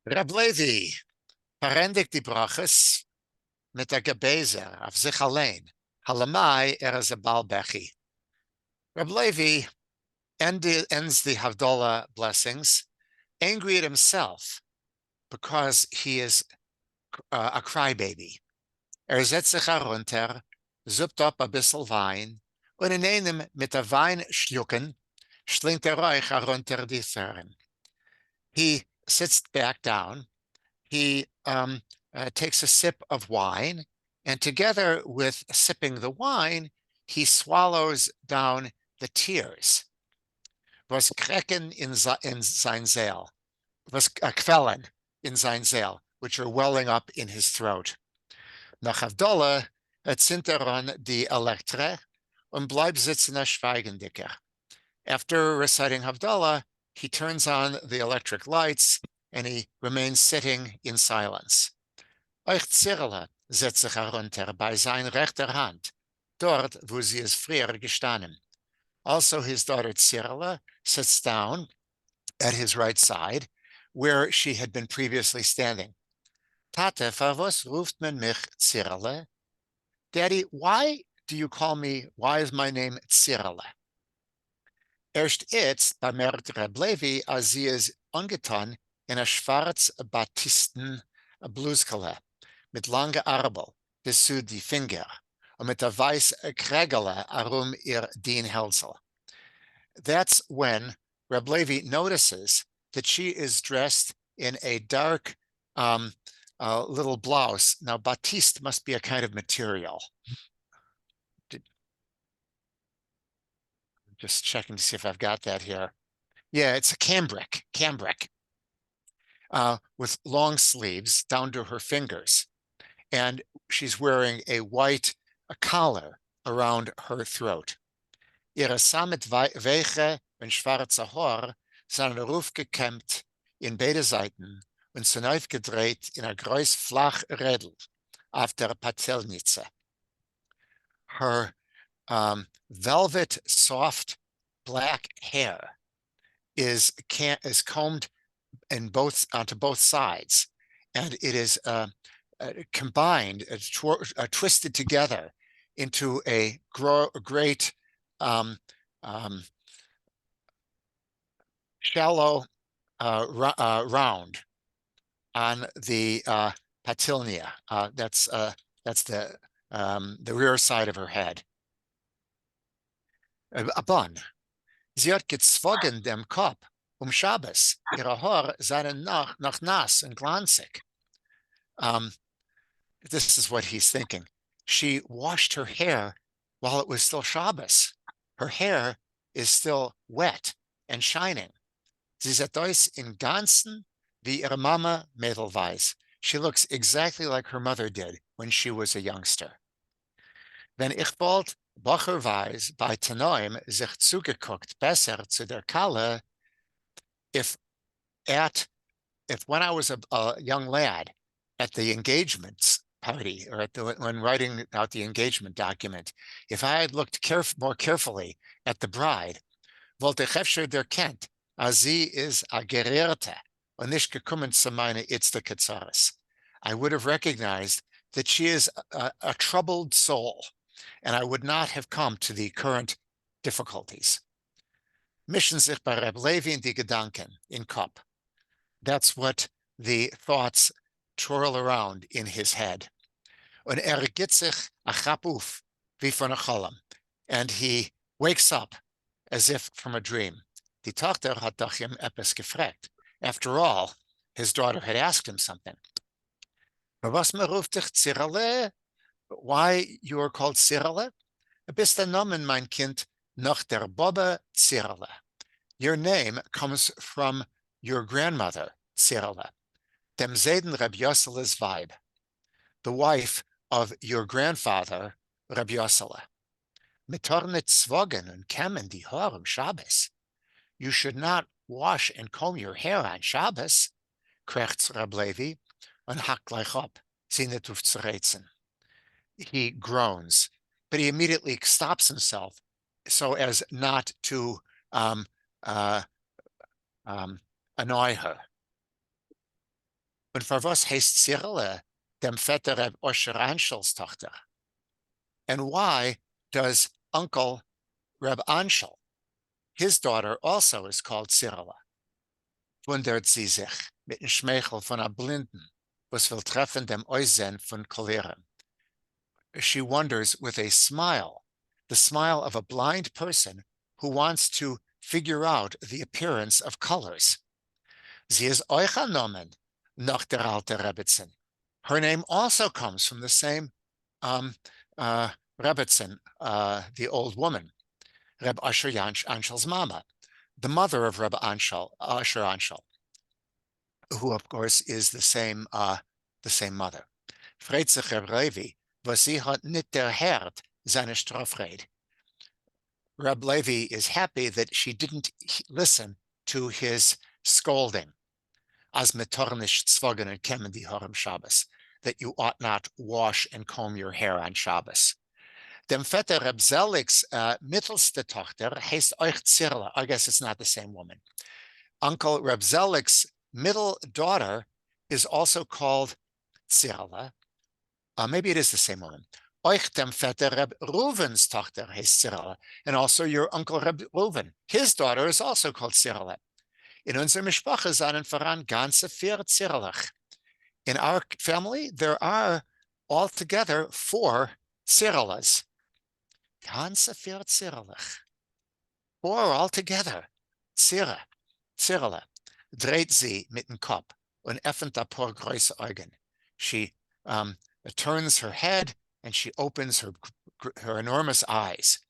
Reb Levi parendigt die brachas mit der Gebezer auf sich allein. Halamai is a balbechi. Reb Levi ends the Havdalah blessings angry at himself because he is a crybaby. Setzt sich herunter, suppt up a bissel Wein und in einem mit der Wein schlucken schlingt euch herunter die Föhren. He sits back down. He takes a sip of wine, and together with sipping the wine, he swallows down the tears. Was krecken in sein Seel, was quellen in sein Seel, which are welling up in his throat. Nach Havdalah zint an die Elektre und bleibt sitzen schweigendicker. After reciting Havdalah, he turns on the electric lights and he remains sitting in silence. Euch Zirle setzt sich herunter bei seiner rechter Hand, dort, wo sie ist früher gestanden. Also his daughter Zirle sits down at his right side, where she had been previously standing. Tate, was ruft man mich Zirle? Daddy, why do you call me, why is my name Zirle? Erst jetzt bemerkt Reb Levi, als sie ist angetan in a schwarz Batisten Bluskele mit lange Arbel bis zu die Finger und mit a weiß Kregele ihr Dienhälsel. That's when Reb Levi notices that she is dressed in a dark little blouse. Now, batiste must be a kind of material. Just checking to see if I've got that here. Yeah, it's a cambric, with long sleeves down to her fingers. And she's wearing a white collar around her throat. Ihre Samet Weiche und schwarze Haar sind aufgekämmt in beide Seiten und sind aufgedreht in a groß flach Rädel auf der Patelnitze. Her velvet, soft black hair is combed onto both sides, and it is combined, twisted together into a great shallow round on the patilnia. That's the rear side of her head. A bun. Sie hat gezwungen dem Kopf Shabbos. Ihre Haare seien noch nass and glanzig. This is what he's thinking. She washed her hair while it was still Shabbos. Her hair is still wet and shining. Sie sieht aus in Ganzen wie ihre Mama Mädelweiß. She looks exactly like her mother did when she was a youngster. Wenn ich bald Bocherweis bei Tanoim sich zugeguckt besser zu der Kalle, if when I was a young lad at the engagement party, or when writing out the engagement document, if I had looked more carefully at the bride, wollte ich hefscher der kennt, als sie is a Gerierte und nicht gekommen zu meine Itzte-Ketzaris. I would have recognized that she is a troubled soul, and I would not have come to the current difficulties. Mischen sich bei Reb Levi in die Gedanken in Kopf. That's what the thoughts twirl around in his head. Und geht sich a chapuf wie von a cholam, and he wakes up as if from a dream. Die Tochter hat doch ihm etwas gefragt. After all, his daughter had asked him something. Was me ruft dich Zirale? Why you are called Zirale? Bist der Nomen, mein Kind, nach der Bobbe Zirale. Your name comes from your grandmother, Zirale, dem Seiden Reb Yossele's Weib, the wife of your grandfather, Reb Yossele. Mitorne zwogen und kämmen die Haare Shabbos. You should not wash and comb your hair on Shabbos, krechts Reb Levi, und hakt gleich up, sie nicht aufzureizen. He groans, but he immediately stops himself so as not to annoy her. Und für was heißt Cyrille dem Vetter Reb Osher Anschel's Tochter? And why does Uncle Reb Anschel, his daughter, also is called Cyrille? Wundert sie sich mit dem Schmeichel von a Blinden, was will treffen dem Eusen von Cholera. She wonders with a smile, the smile of a blind person who wants to figure out the appearance of colors. Sie ist euch annommen, nach der alte Rebbitzin. Her name also comes from the same Rebbitzin, the old woman, Reb Asher Anschel's mama, the mother of Reb Asher Anschel, who of course is the same mother. Freut sich Reb Levi, was sie hat nicht der Herd seine Strafrede. Reb Levi is happy that she didn't listen to his scolding, as metornish tzvogen and kemen di Horem Shabbos, that you ought not wash and comb your hair on Shabbos. Dem Vetter Reb Zelik's mittelste Tochter heißt euch Zirla. I guess it's not the same woman. Uncle Reb Zelik's middle daughter is also called Zirla. Maybe it is the same woman. Euch dem Vetter Reb Reuven's Tochter heißt Zirla. And also your Uncle Reb Reuven, his daughter is also called Zirla. In unserer Mishpacha seien voran ganze 4 Zirlach. In our family, there are altogether 4 Zirlas. Ganze 4 Zirlach. 4 altogether. Zirla. Dreht sie mit dem Kopf und öffnet ein paar große Augen. She turns her head and she opens her enormous eyes.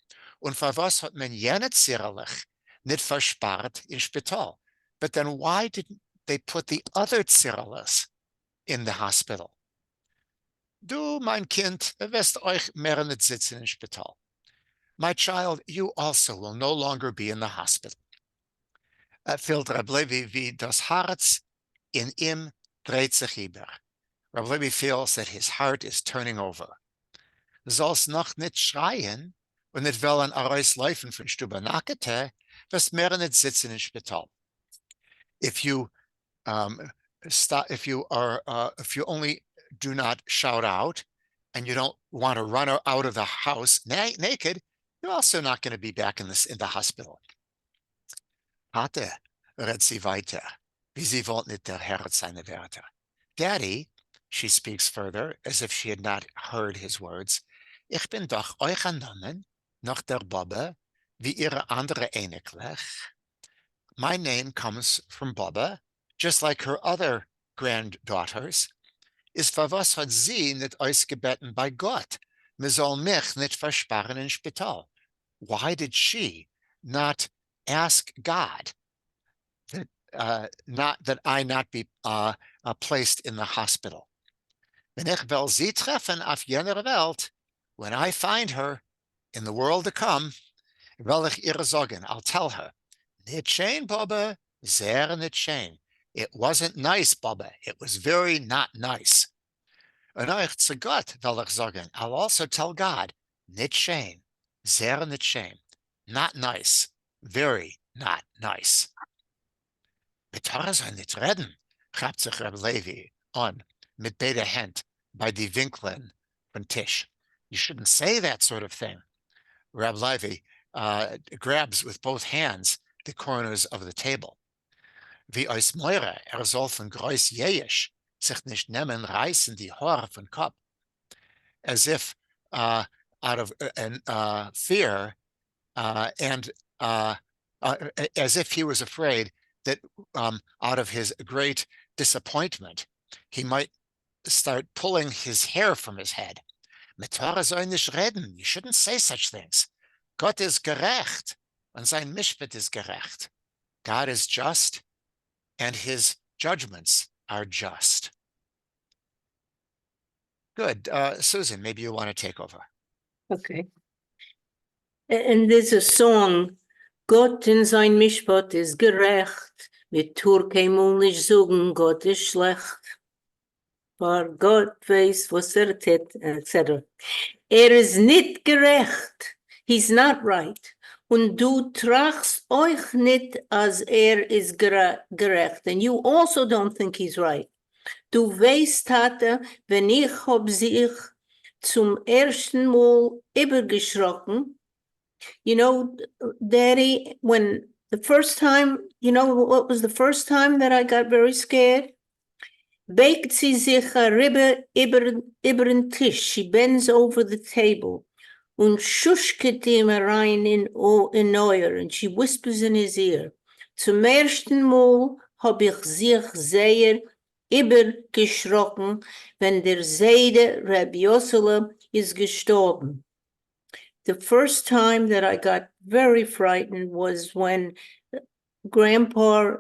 Und für was hat man jene Zirlach nicht verspart in Spital? But then why didn't they put the other Zirlas in the hospital? Du, mein Kind, wirst euch mehr nicht sitzen im Spital. My child, you also will no longer be in the hospital. Fehlt Reb Levi wie das Herz in ihm dreht sich über. Reb Levi feels that his heart is turning over. Sollst noch nicht schreien und nicht wollen herausläufen von Stube Nakete, wirst mehr nicht sitzen im Spital. If you if you only do not shout out and you don't want to run out of the house naked, you're also not going to be back in the hospital. Vater, redt sie weiter, wie sie wollte nicht der Herr seine Wörter. Daddy, she speaks further, as if she had not heard his words, ich bin doch euch annommen, nach der Bobbe, wie ihre andere Ähnlich. My name comes from Baba, just like her other granddaughters. Is für was hat sie nicht ausgebeten bei Gott? Me soll mich nicht versparen in Spital. Why did she not ask God that I not be placed in the hospital? Wenn ich will sie treffen auf jener Welt, when I find her in the world to come, will ich ihr sagen, I'll tell her, nicht schön, Baba, sehr nicht schön. It wasn't nice, Baba. It was very not nice. Und euch zu Gott will ich sagen, I'll also tell God, nicht schön, sehr nicht schön. Not nice, very not nice. Betar soll nicht reden, grabt sich Reb Levi an, mit beide Händen bei die Winkeln von Tisch. You shouldn't say that sort of thing. Reb Levi grabs with both hands the corners of the table. Wie aus Meure, soll von Greus Jehisch sich nicht nehmen, reißen die Haare von Kopf. As if out of fear and as if he was afraid that out of his great disappointment, he might start pulling his hair from his head. Mit Torah soll nicht reden. You shouldn't say such things. Gott ist gerecht, und sein Mishpat is gerecht. God is just, and his judgments are just. Good. Susan, maybe you want to take over. Okay. And there's a song, Gott in sein Mishpat ist gerecht, mit Tur keinmal nicht sagen, Gott ist schlecht. For Gott weiß, was tät, etc. Ist nicht gerecht. He's not right. Und du trachst euch nicht, als ist gerecht. And you also don't think he's right. Du weißt, Tate, wenn ich hab sich zum ersten Mal übergeschrocken, you know, Daddy, when the first time, you know what was the first time that I got very scared? Beugt sie sich rüber über den Tisch. She bends over the table und schuschket ihm rein in Euer, and she whispers in his ear. Zum ersten Mal hab ich sich sehr übergeschrocken, wenn der Seide Rabbi Yossele ist gestorben. The first time that I got very frightened was when Grandpa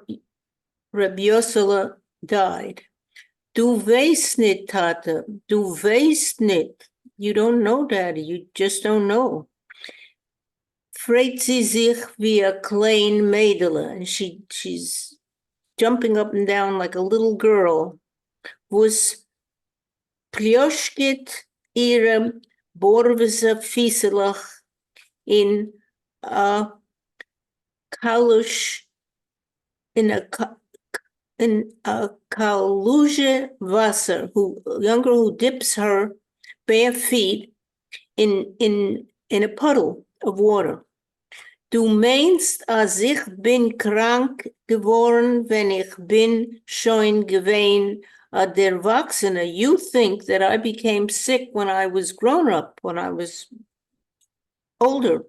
Rabbi Yossele died. Du weißt nicht, Tate. Du weißt nicht. You don't know, Daddy. You just don't know. Freut sie sich wie a klein Mädele. And she's jumping up and down like a little girl. Was plioschket ihre borvese fieselach in a kalush, in a kaluge Wasser, young girl who dips her bare feet in a puddle of water. Du meinst, als ich bin krank geworden, wenn ich bin schon gewesen, der Erwachsene. You think that I became sick when I was grown up, when I was older.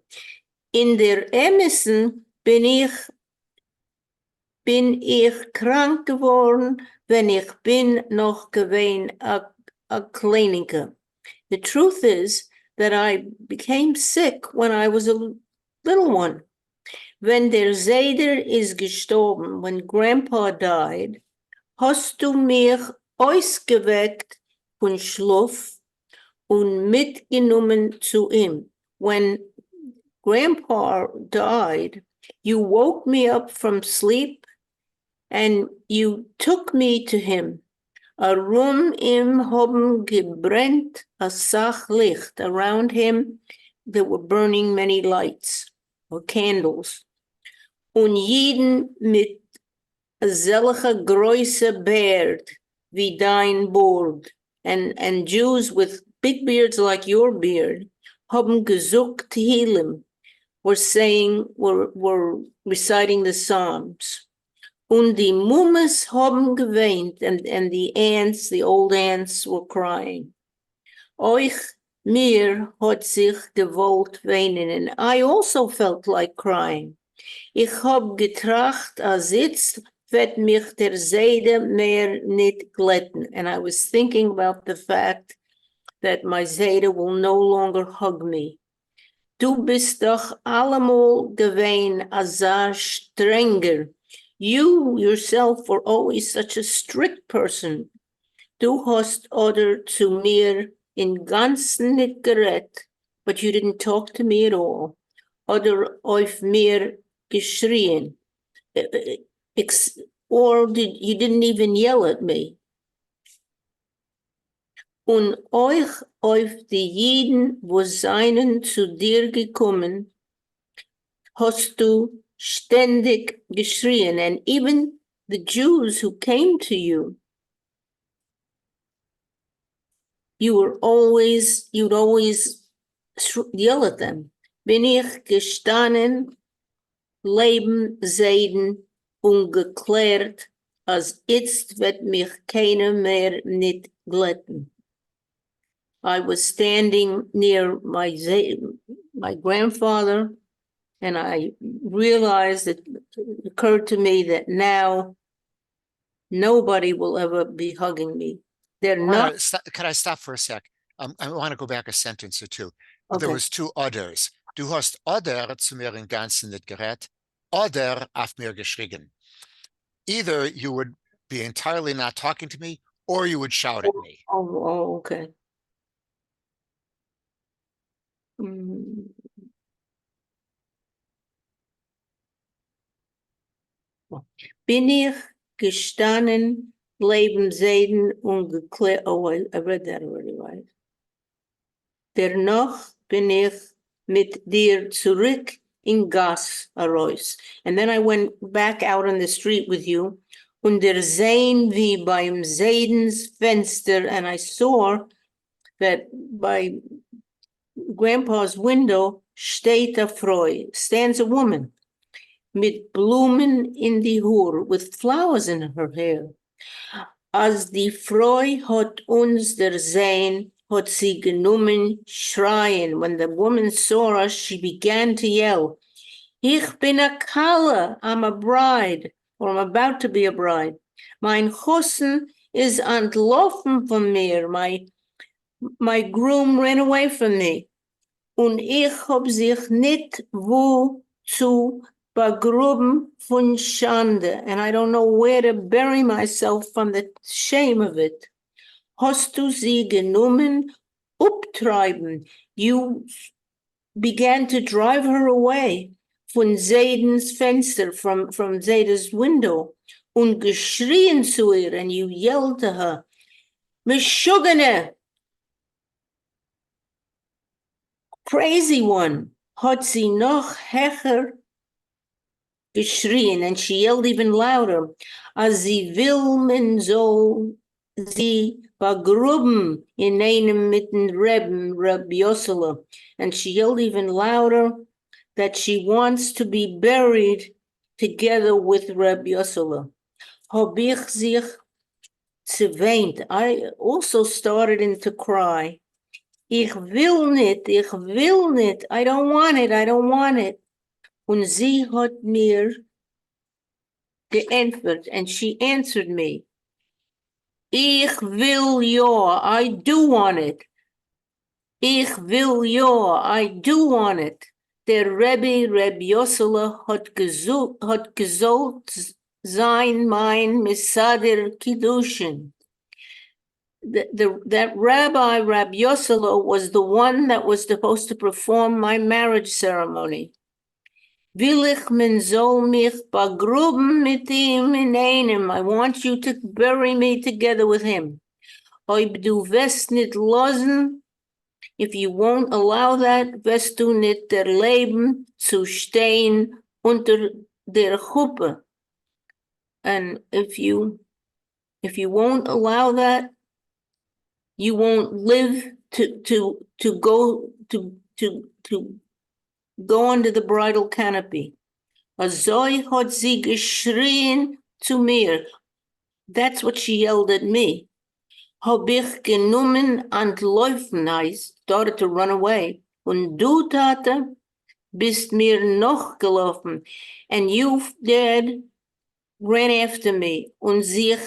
In der Emerson bin ich krank geworden, wenn ich bin noch gewesen a Kleinige. The truth is that I became sick when I was a little one. Wenn der Seder ist gestorben, when Grandpa died, hast du mich ausgeweckt von Schlaf und mitgenommen zu ihm. When Grandpa died, you woke me up from sleep and you took me to him. Arum im haben gebrennt a sach licht. Around him there were burning many lights or candles. Und jeden mit selche große Beard wie dein Bord. And Jews with big beards like your beard haben gesucht Tehillim, were reciting the Psalms. Und die Mummes haben geweint, and the ants, the old ants, were crying. Mir hat sich gewollt weinen, and I also felt like crying. Ich hab getracht, als jetzt wird mich der Seide mehr nicht glätten. And I was thinking about the fact that my Seide will no longer hug me. Du bist doch allemal gewesen, asa strenger. You yourself were always such a strict person. Du hast oder zu mir in ganzen nicht gerät, but you didn't talk to me at all. Oder auf mir geschrien. Or you didn't even yell at me. Und euch auf die Jiden, wo seinen zu dir gekommen, hast du ständig geschrien. And even the Jews who came to you, you'd always yell at them. Bin ich gestanden, Leben, Seiden, ungeklärt, als jetzt wird mich keiner mehr nicht glätten. I was standing near my grandfather, and I realized it occurred to me that now nobody will ever be hugging me. They're not. Can I stop for a sec? I want to go back a sentence or two. Okay. There was two others. Du hast oder zu mir in ganzen nicht gerät, oder auf mir geschrien. Either you would be entirely not talking to me, or you would shout at me. Oh, okay. Bin ich gestanden, Leben, Seiden und geklärt. Oh, I read that already, right? Dennoch bin ich mit dir zurück in Gas heraus. And then I went back out on the street with you. und sehen wie beim Seidensfenster, and I saw that by Grandpa's window steht a Frau, stands a woman, mit Blumen in die Haar, with flowers in her hair. Als die Frau hat uns sehen, hat sie genommen schreien. When the woman saw us, she began to yell, Ich bin a Kalle, I'm a bride, or I'm about to be a bride. Mein Hossen is entlaufen von mir, my groom ran away from me. Und ich hab sich nicht wo zu begraben von Schande. And I don't know where to bury myself from the shame of it. Hast du sie genommen, uptreiben? You began to drive her away von Seidens Fenster, from Zaida's window. Und geschrien zu ihr, and you yelled to her, Meshugane, crazy one, hat sie noch hecher geschrien, and she yelled even louder, als sie will men soll sie begruben in einem mit den Reb Yosela, and she yelled even louder that she wants to be buried together with Reb Yosela. Hab ich sich zerweint. I also started to cry. Ich will nicht, I don't want it, I don't want it. Und sie hat mir geantwortet, and she answered me, Ich will ja, I do want it. Ich will ja, I do want it. Der Reb Yosela hat gesollt sein mein Mesader Kiddushin. That Rabbi Yosela was the one that was supposed to perform my marriage ceremony. Will ich men soll mich begruben mit ihm in einem. I want you to bury me together with him. Ob du wirst nicht losen, if you won't allow that, wirst du nicht der Leben zu stehen unter der Chuppe. And if you won't allow that, you won't live to go under the bridal canopy. Azoi hat sie geschrien zu mir. That's what she yelled at me. Hab ich genommen antläufen, I started to run away. Und du, Tate, bist mir noch gelaufen. And you, Dad, ran after me und sich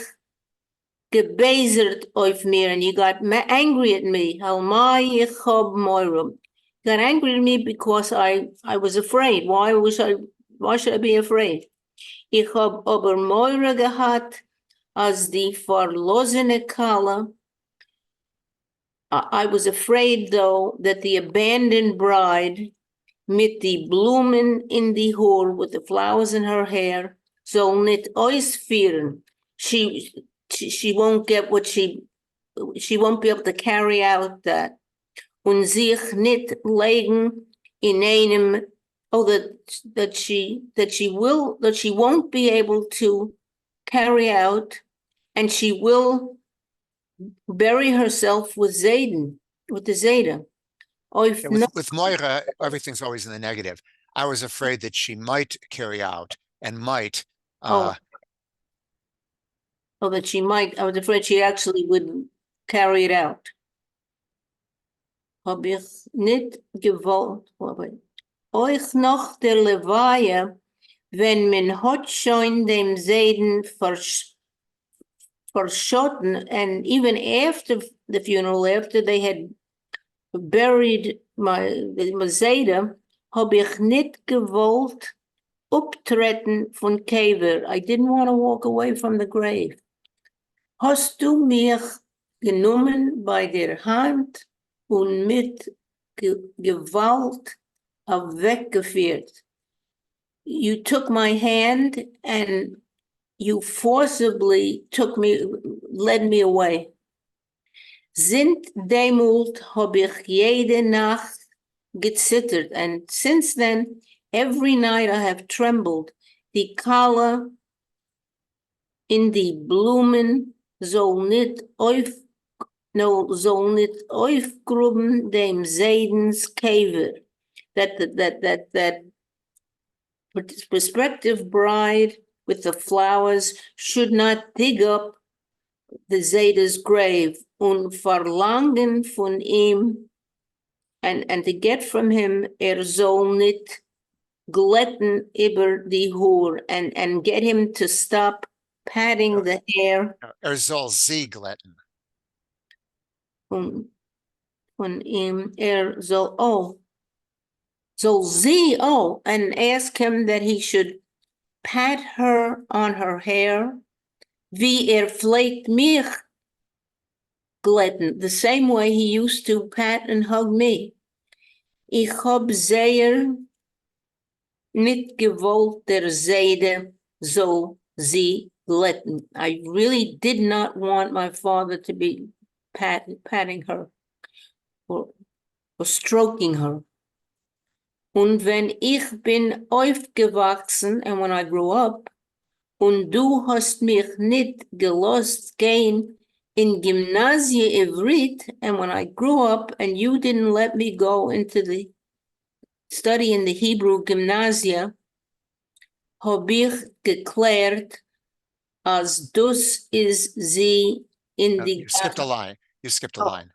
gebezert auf mir, and you got angry at me. Halmai ich hab moirum. Got angry at me because I was afraid. Why should I be afraid? Ich hab aber moire gehabt, als die verlosene Kalle. I was afraid, though, that the abandoned bride, mit die Blumen in die Haar, with the flowers in her hair, soll nicht ausführen. She won't get what she won't be able to carry out that. Und sich nicht legen in einem, that she won't be able to carry out, and she will bury herself with the Zayda. With Moira, everything's always in the negative. I was afraid that she might carry out and might. That she might. I was afraid she actually would carry it out. Hab ich nicht gewollt. Euch noch der Levaie, wenn man hat schon dem Seiden verschotten, and even after the funeral, after they had buried my Zayda, hab ich nicht gewollt uptreten von Kever. I didn't want to walk away from the grave. Hast du mich genommen bei der Hand und mit Gewalt weggeführt? You took my hand and you forcibly led me away. Sind demult hab ich jede Nacht gezittert, and since then, every night I have trembled. Die Kalle in die Blumen soll nicht aufgruben dem Seidenskever. That prospective bride with the flowers should not dig up the Zayda's grave und verlangen von ihm and to get from him soll nicht glätten über die Haar and get him to stop patting the hair Soll sie glätten. von ihm soll sie and ask him that he should pat her on her hair wie pflegt mich glätten, the same way he used to pat and hug me. Ich hab sehr nicht gewollt der Seide soll sie glätten. I really did not want my father to be patting her or stroking her. Und wenn ich bin aufgewachsen, and when I grew up, und du hast mich nicht gelost gehen in Gymnasie Ivrit, and when I grew up and you didn't let me go into the study in the Hebrew Gymnasia, hab ich geklärt, als dus is sie in die... You skipped a line. You skipped a line.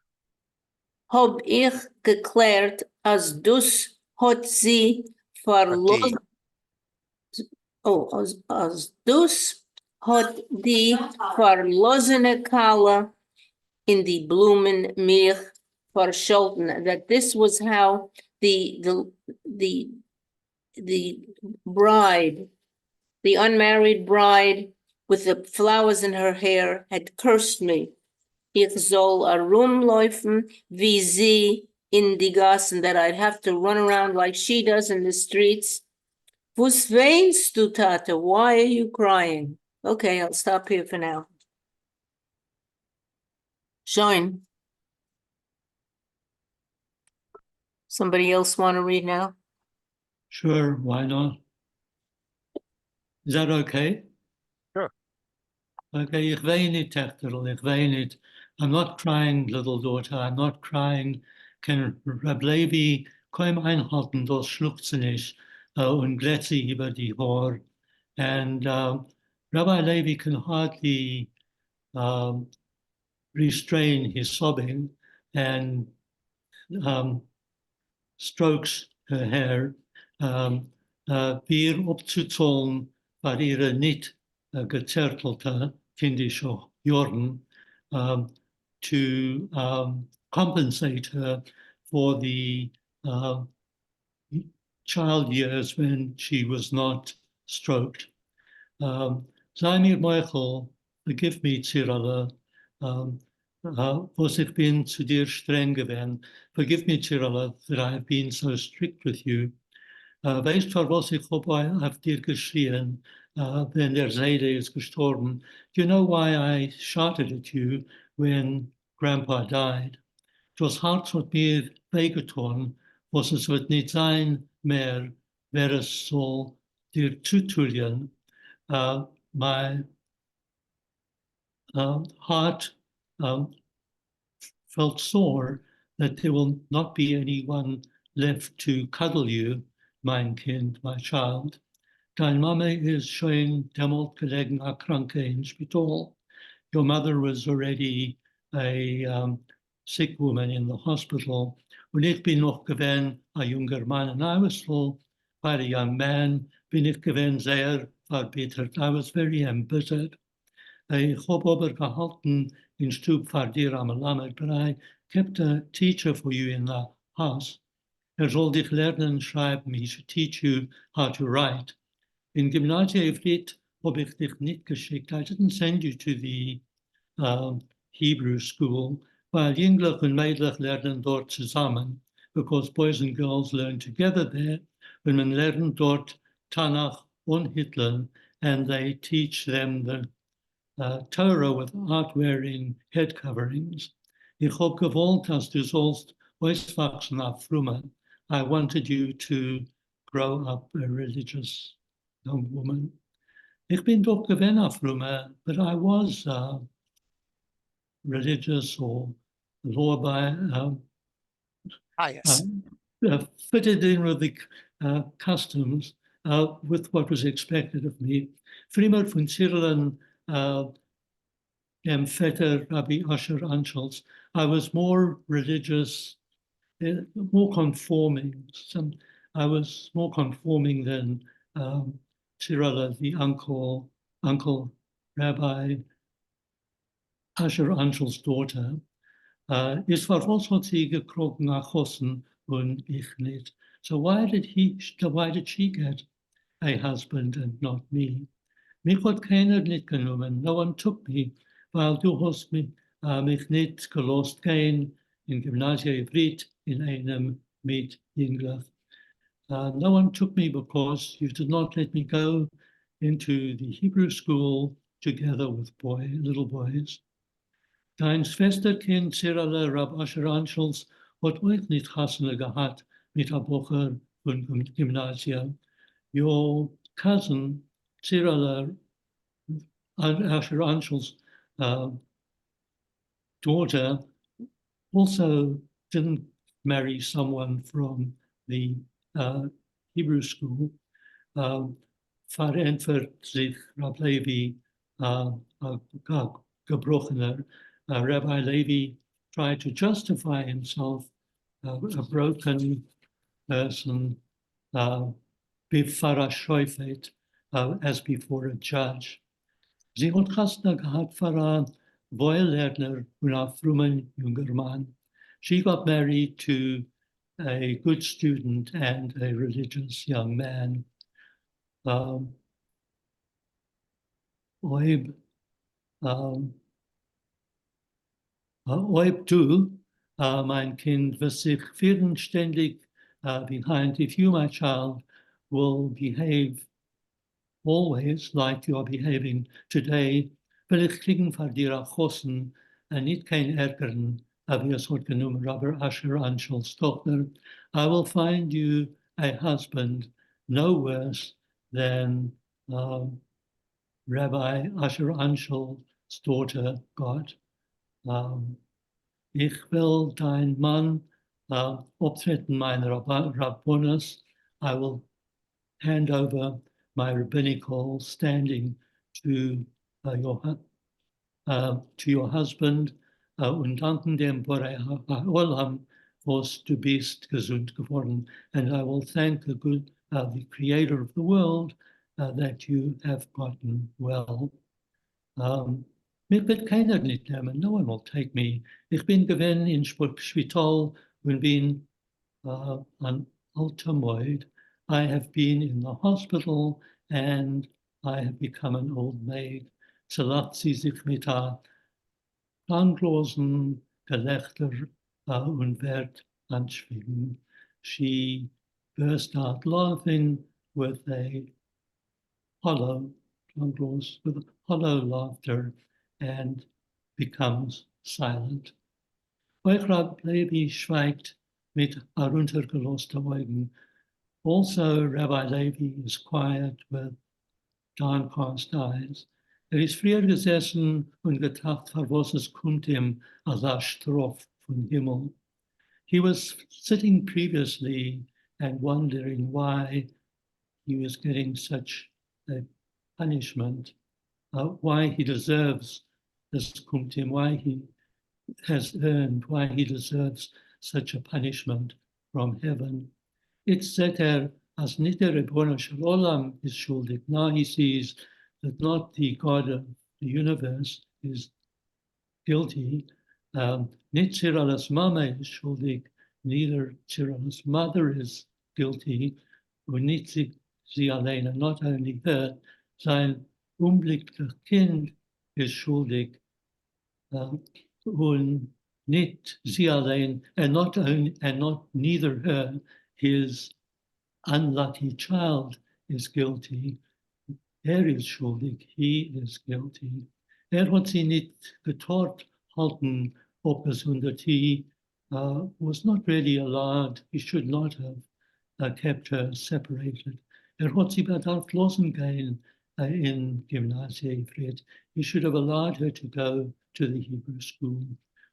Hab ich geklärt, als dus hat sie verloren. Als dus hat die verlosene Kala in die Blumen mich verscholten. That this was how the bride, the unmarried bride with the flowers in her hair had cursed me. Ich soll herumlaufen wie sie in die Gassen, that I'd have to run around like she does in the streets. Was weinst du, Tata? Why are you crying? Okay, I'll stop here for now. Shine. Somebody else want to read now? Sure, why not? Is that okay? Sure. Okay, ich weine nicht, Techterl, ich weine nicht. I'm not crying, little daughter, I'm not crying. Can Rab Levi kaum einhalten, das schluchzen ist und glätze über die Haar. And Rabbi Levi can hardly restrain his sobbing and strokes her hair. Wir opzuzahlen war ihre nicht gezertelte kindische Jahren to compensate her for the child years when she was not stroked. Sei mir Michael, forgive me, Cirilla, was ich bin zu dir streng gewesen. Forgive me, Cirilla, that I have been so strict with you. Weißt du, was ich auf dir geschrien, wenn der Seide ist gestorben? Do you know why I shouted at you when Grandpa died? Das Herz hat mir wehgetan, was es wird nicht sein mehr, wer es soll dir zutun. My heart felt sore that there will not be anyone left to cuddle you, mein Kind, my child. Dein Mama ist schon damals gelegen krank in Spital. Your mother was already a sick woman in the hospital. Und ich bin noch gewesen, ein junger Mann, and I was still quite a young man, bin ich gewesen sehr verbittert. I was very embittered. Ich habe aber gehalten in Stub vor dir am Lammet, but I kept a teacher for you in the house. Soll dich lernen schreiben, he should teach you how to write. In Gymnasia Ivrit habe ich dich nicht geschickt. I didn't send you to the Hebrew school, weil Jünglich und Mädlich lernen dort zusammen, because boys and girls learn together there. When man lernt dort Tanakh und Hitler, and they teach them the Torah without wearing head coverings. Ich habe gewollt, dass du sollst auswachsen auf Frumme. I wanted you to grow up a religious young woman. Ich bin doch gewesen auf Rume, but I was religious or law by Pious. fitted in with the customs with what was expected of me. Frimer von Cyril and Vetter Rabbi Asher Anschels, I was more religious, more conforming. I was more conforming than Cyril, the uncle Rabbi Asher Anschels' daughter. Is vervolgens wat sie gekroken achossen und ich nicht. So why did she get a husband and not me? Mich hat keiner nicht genommen. No one took me, weil du hast mich nicht gelost gehen in Gymnasia Ivrit in einem mit English. No one took me because you did not let me go into the Hebrew school together with little boys. Dein Schwesterkind Cyril Rab Asher Anschels hat euch nicht Hassene gehabt mit der Woche von Gymnasium. Your cousin Cyril Asher Anschels' daughter also didn't marry someone from the Hebrew school. Verantwortet sich Rab Levi gebrochener. Rabbi Levi tried to justify himself, a broken person, before a shofet, as before a judge. Sie hat Chasna gehad for a Wohllerner und a frommen junger man. She got married to a good student and a religious young man. Oib du, mein Kind, was sich ständig behind, if you, my child, will behave always like you are behaving today, will ich kriegen von dir achossen und nicht kein Ärgern, wie es hat genommen, Rabbi Asher Anschels' Tochter. I will find you a husband no worse than Rabbi Asher Anschels' daughter got. Ich will dein Mann optreten meiner Rabbonis. I will hand over my rabbinical standing to your husband und danken dem Borei Olam, was du bist gesund geworden. And I will thank the creator of the world that you have gotten well. Mich wird keiner nicht nehmen. No one will take me. Ich bin gewesen in Spital und bin an Altamoid. I have been in the hospital and I have become an old maid. So lasst sie sich mit klanglosen Gelächter und Wert anschwingen. She burst out laughing with a hollow laughter and becomes silent. Euchrab Levi schweigt mit heruntergelosten Augen. Also, Rabbi Levi is quiet with downcast eyes. Ist früher gesessen und gedacht, was es kommt ihm als Strof vom Himmel. He was sitting previously and wondering why he was getting such a punishment, why he deserves this kumtim, why he has earned, why he deserves such a punishment from heaven. It's that as nicht der Rebbeinu Shel Olam is schuldig. Now he sees that not the God of the universe is guilty. Nicht Cyrilla's mama is schuldig, neither Cyrilla's mother is guilty, und nicht sie alleine, not only her, sein unblickliches Kind ist schuldig, und nicht sie allein, and not neither her, his unlucky child is guilty. Is schuldig, he is guilty. Hat sie nicht getort halten, ob es he was not really allowed, he should not have kept her separated. Hat sie bedarf losen gehen in Gymnasia Ifrit. He should have allowed her to go to the Hebrew school.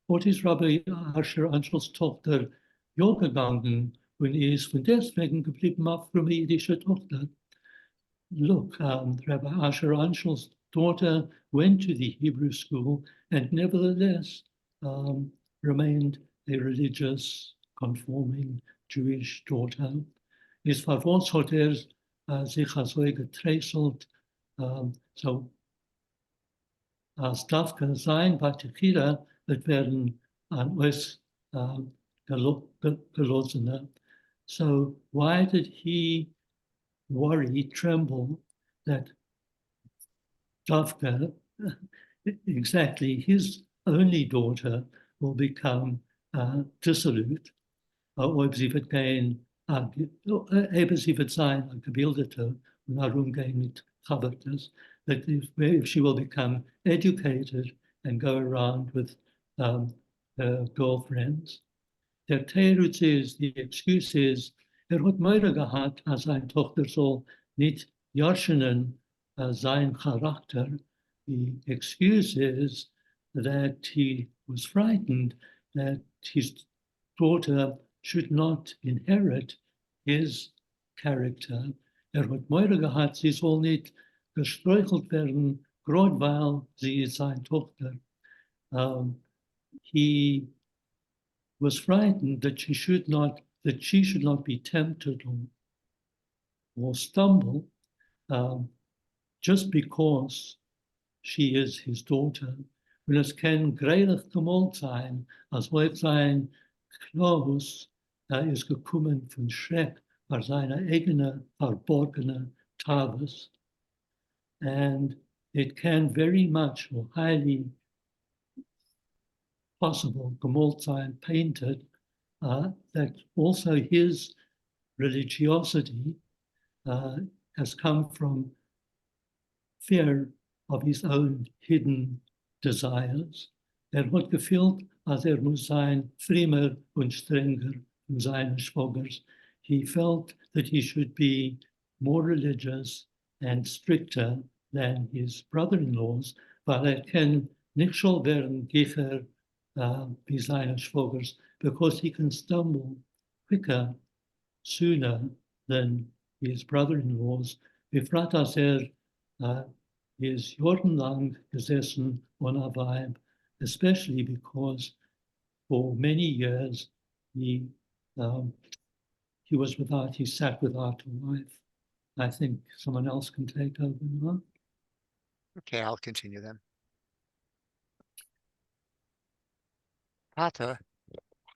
What is Rabbi Asher Anschels Tochter gegangen und ist von deswegen geblieben auf für die jüdische Tochter? Look, Rabbi Asher Anschels' daughter went to the Hebrew school and nevertheless remained a religious, conforming Jewish daughter. Is vervolgens hat sich also geträßelt, so als Dafka sein, Particular, het werden an uns gelosen. So why did he worry, tremble that Dafka, exactly his only daughter, will become dissolute, ob sie wird gehen, eben sie wird sein, ein Gebildete, und herumgehen mit Chabertas, that if she will become educated and go around with her girlfriends. Der Teirutz ist, die Excuse ist, hat Meure gehabt, als seine Tochter soll nicht jarschenen sein Charakter. The excuse is that he was frightened that his daughter should not inherit his character. Hat Meure gehabt, sie soll nicht gestreuchelt werden, gerade weil sie ist seine Tochter. He was frightened that she should not be tempted or stumble just because she is his daughter. Und es kann gräulich gemalt sein, als ob sein Klaus ist gekommen von Schreck vor seiner eigenen verborgene Tages. And it can very much or highly possible gemalt sein, painted, that also his religiosity has come from fear of his own hidden desires. Hat gefühlt, als muss sein früher und strenger von seinen Schwagers. He felt that he should be more religious and stricter than his brother-in-laws, weil kann nicht schon werden gicher wie seine Schwagers, because he can stumble quicker, sooner than his brother-in-laws. Befragt, als is jarenlang gesessen on a vibe, especially because for many years he sat without a wife. I think someone else can take over now. Okay, I'll continue then. Vater,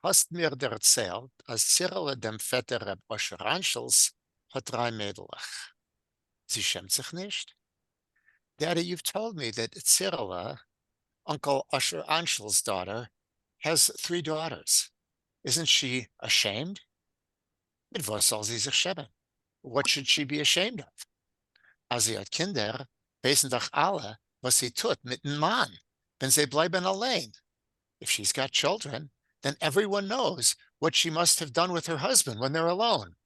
hast mir erzählt, als Cyril dem Vetter Reb Osher Anschels hat 3 Mädelach. Sie schämt sich nicht? Daddy, you've told me that Cyrilla, Uncle Usher Anschel's daughter, has 3 daughters. Isn't she ashamed? Mit was soll sie sich schämen? What should she be ashamed of? Als sie hat Kinder, wissen doch alle, was sie tut mit dem Mann, wenn sie bleiben allein. If she's got children, then everyone knows what she must have done with her husband when they're alone.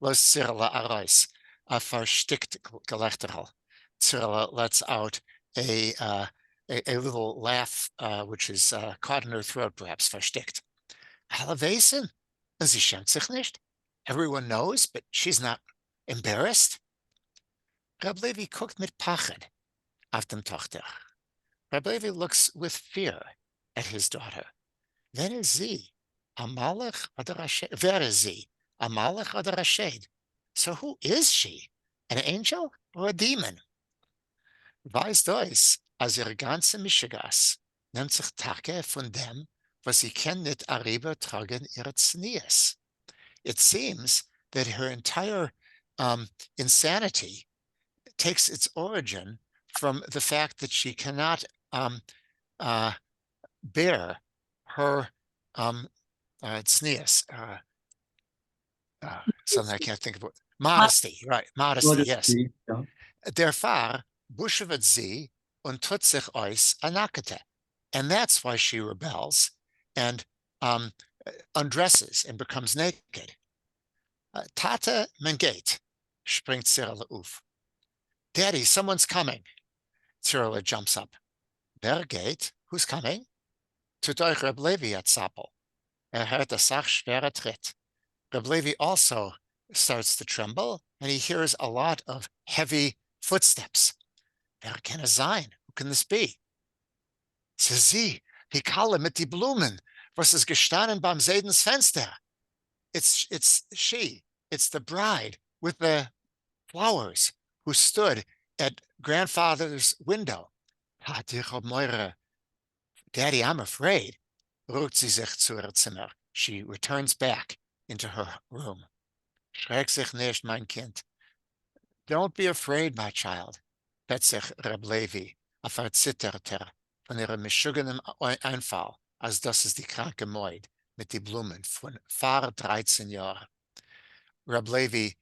Los Cyrilla arais, a verstickt Gelächterl. Cyrilla lets out a little laugh, which is caught in her throat, perhaps verstickt. Alle wissen, sie schämt sich nicht. Everyone knows, but she's not embarrassed. Reb Levi guckt mit Pachad auf dem Tochter. Reb Levi looks with fear at his daughter. Wer ist sie? A Malach oder a Shade? Wer ist sie? A Malach oder a Shade? So who is she? An angel or a demon? Weiß das, als ihre ganze Mischigas nimmt sich Tage von dem, was sie kann nicht arriba tragen ihre Znias. It seems that her entire insanity takes its origin from the fact that she cannot bear her tznius, something I can't think of. Modesty, right? Modesty, yes. Yeah. Derfar bushevet sie und tut sich aus anakete. And that's why she rebels and undresses and becomes naked. Tata menget, springt Cyril auf. Daddy, someone's coming. Cyrilla jumps up. Wer geht? Who's coming? Tut euch Reb Levi at Sappel. Hört a sach schwere Tritt. Reb Levi also starts to tremble, and he hears a lot of heavy footsteps. Wer kann es sein? Who can this be? Sie, die Kalle mit die Blumen. Was ist gestanden beim Seidens Fenster? It's she. It's the bride with the flowers who stood at grandfather's window. Daddy, I'm afraid. Ruft sie sich zu ihr Zimmer. She returns back into her room. Schreck sich nicht, mein Kind. Don't be afraid, my child. Bet sich Reb Levi, verzitterte von ihrem mischuggenen Einfall, als das ist die kranke Meut mit die Blumen von vor 13 Jahren. Reb Levi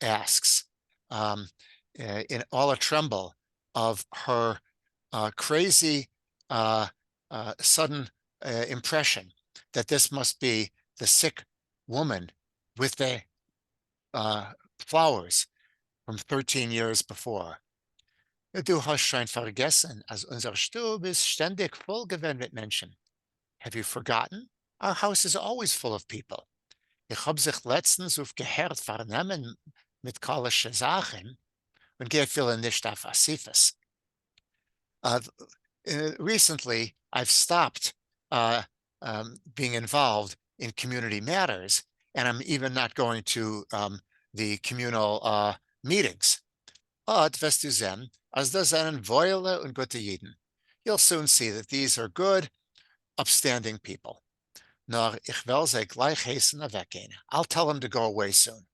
asks, in all a tremble of her crazy, sudden impression that this must be the sick woman with the flowers from 13 years before. Du hast schon vergessen, als unser Stube ist ständig voll gewesen mit Menschen. Have you forgotten? Our house is always full of people. Ich hab sich letztens aufgehört vernehmen mit kalische Sachen und gehe viele nicht auf Asifas. Recently, I've stopped being involved in community matters, and I'm even not going to the communal meetings. Wirst du sehen, als das seien Wohle und gute Jeden. You'll soon see that these are good, upstanding people. Nor ich will sie gleich heißen weggehen. I'll tell them to go away soon.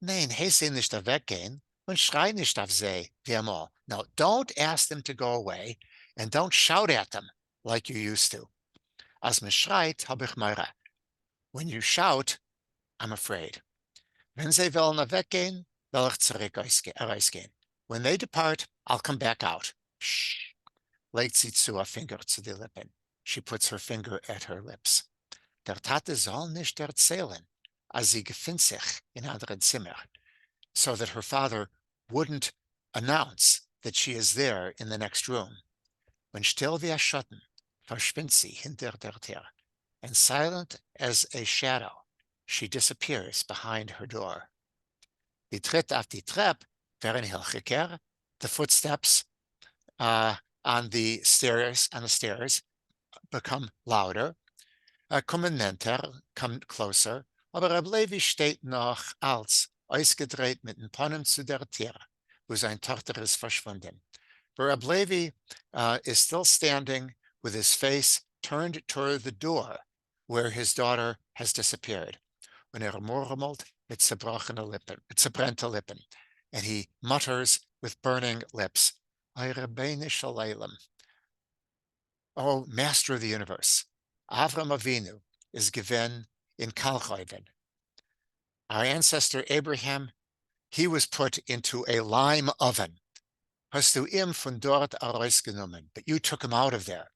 Nein, heiße nicht weggehen und schrei nicht auf sie, wie einmal. No, don't ask them to go away and don't shout at them like you used to. Als man schreit, hab ich Meure. When you shout, I'm afraid. Wenn sie wollen weggehen, will ich zurück rausgehen. When they depart, I'll come back out. Shh. Legt sie zu a Finger zu die Lippen. She puts her finger at her lips. Der Tate soll nicht erzählen, als sie gefindt sich in anderen Zimmer, so that her father wouldn't announce that she is there in the next room. When still wie a Schatten verschwindt sie hinter der Tür, and silent as a shadow, she disappears behind her door. Die tritt auf die Treppe, während Hilgekehr, the footsteps on the stairs become louder, kommen nenter, come closer, aber Reb Levi steht noch als ausgedreht mit den Ponnen zu der Tür, wo seine Tochter ist verschwunden. But Reb Levi is still standing with his face turned toward the door where his daughter has disappeared. Und murmelt mit zerbrennte Lippen, and he mutters with burning lips, Rabbeinu Shalom. Oh, Master of the Universe, Avram Avinu is given in Kalchayven. Our ancestor Abraham, he was put into a lime oven. Hast du ihm von dort herausgenommen, but you took him out of there.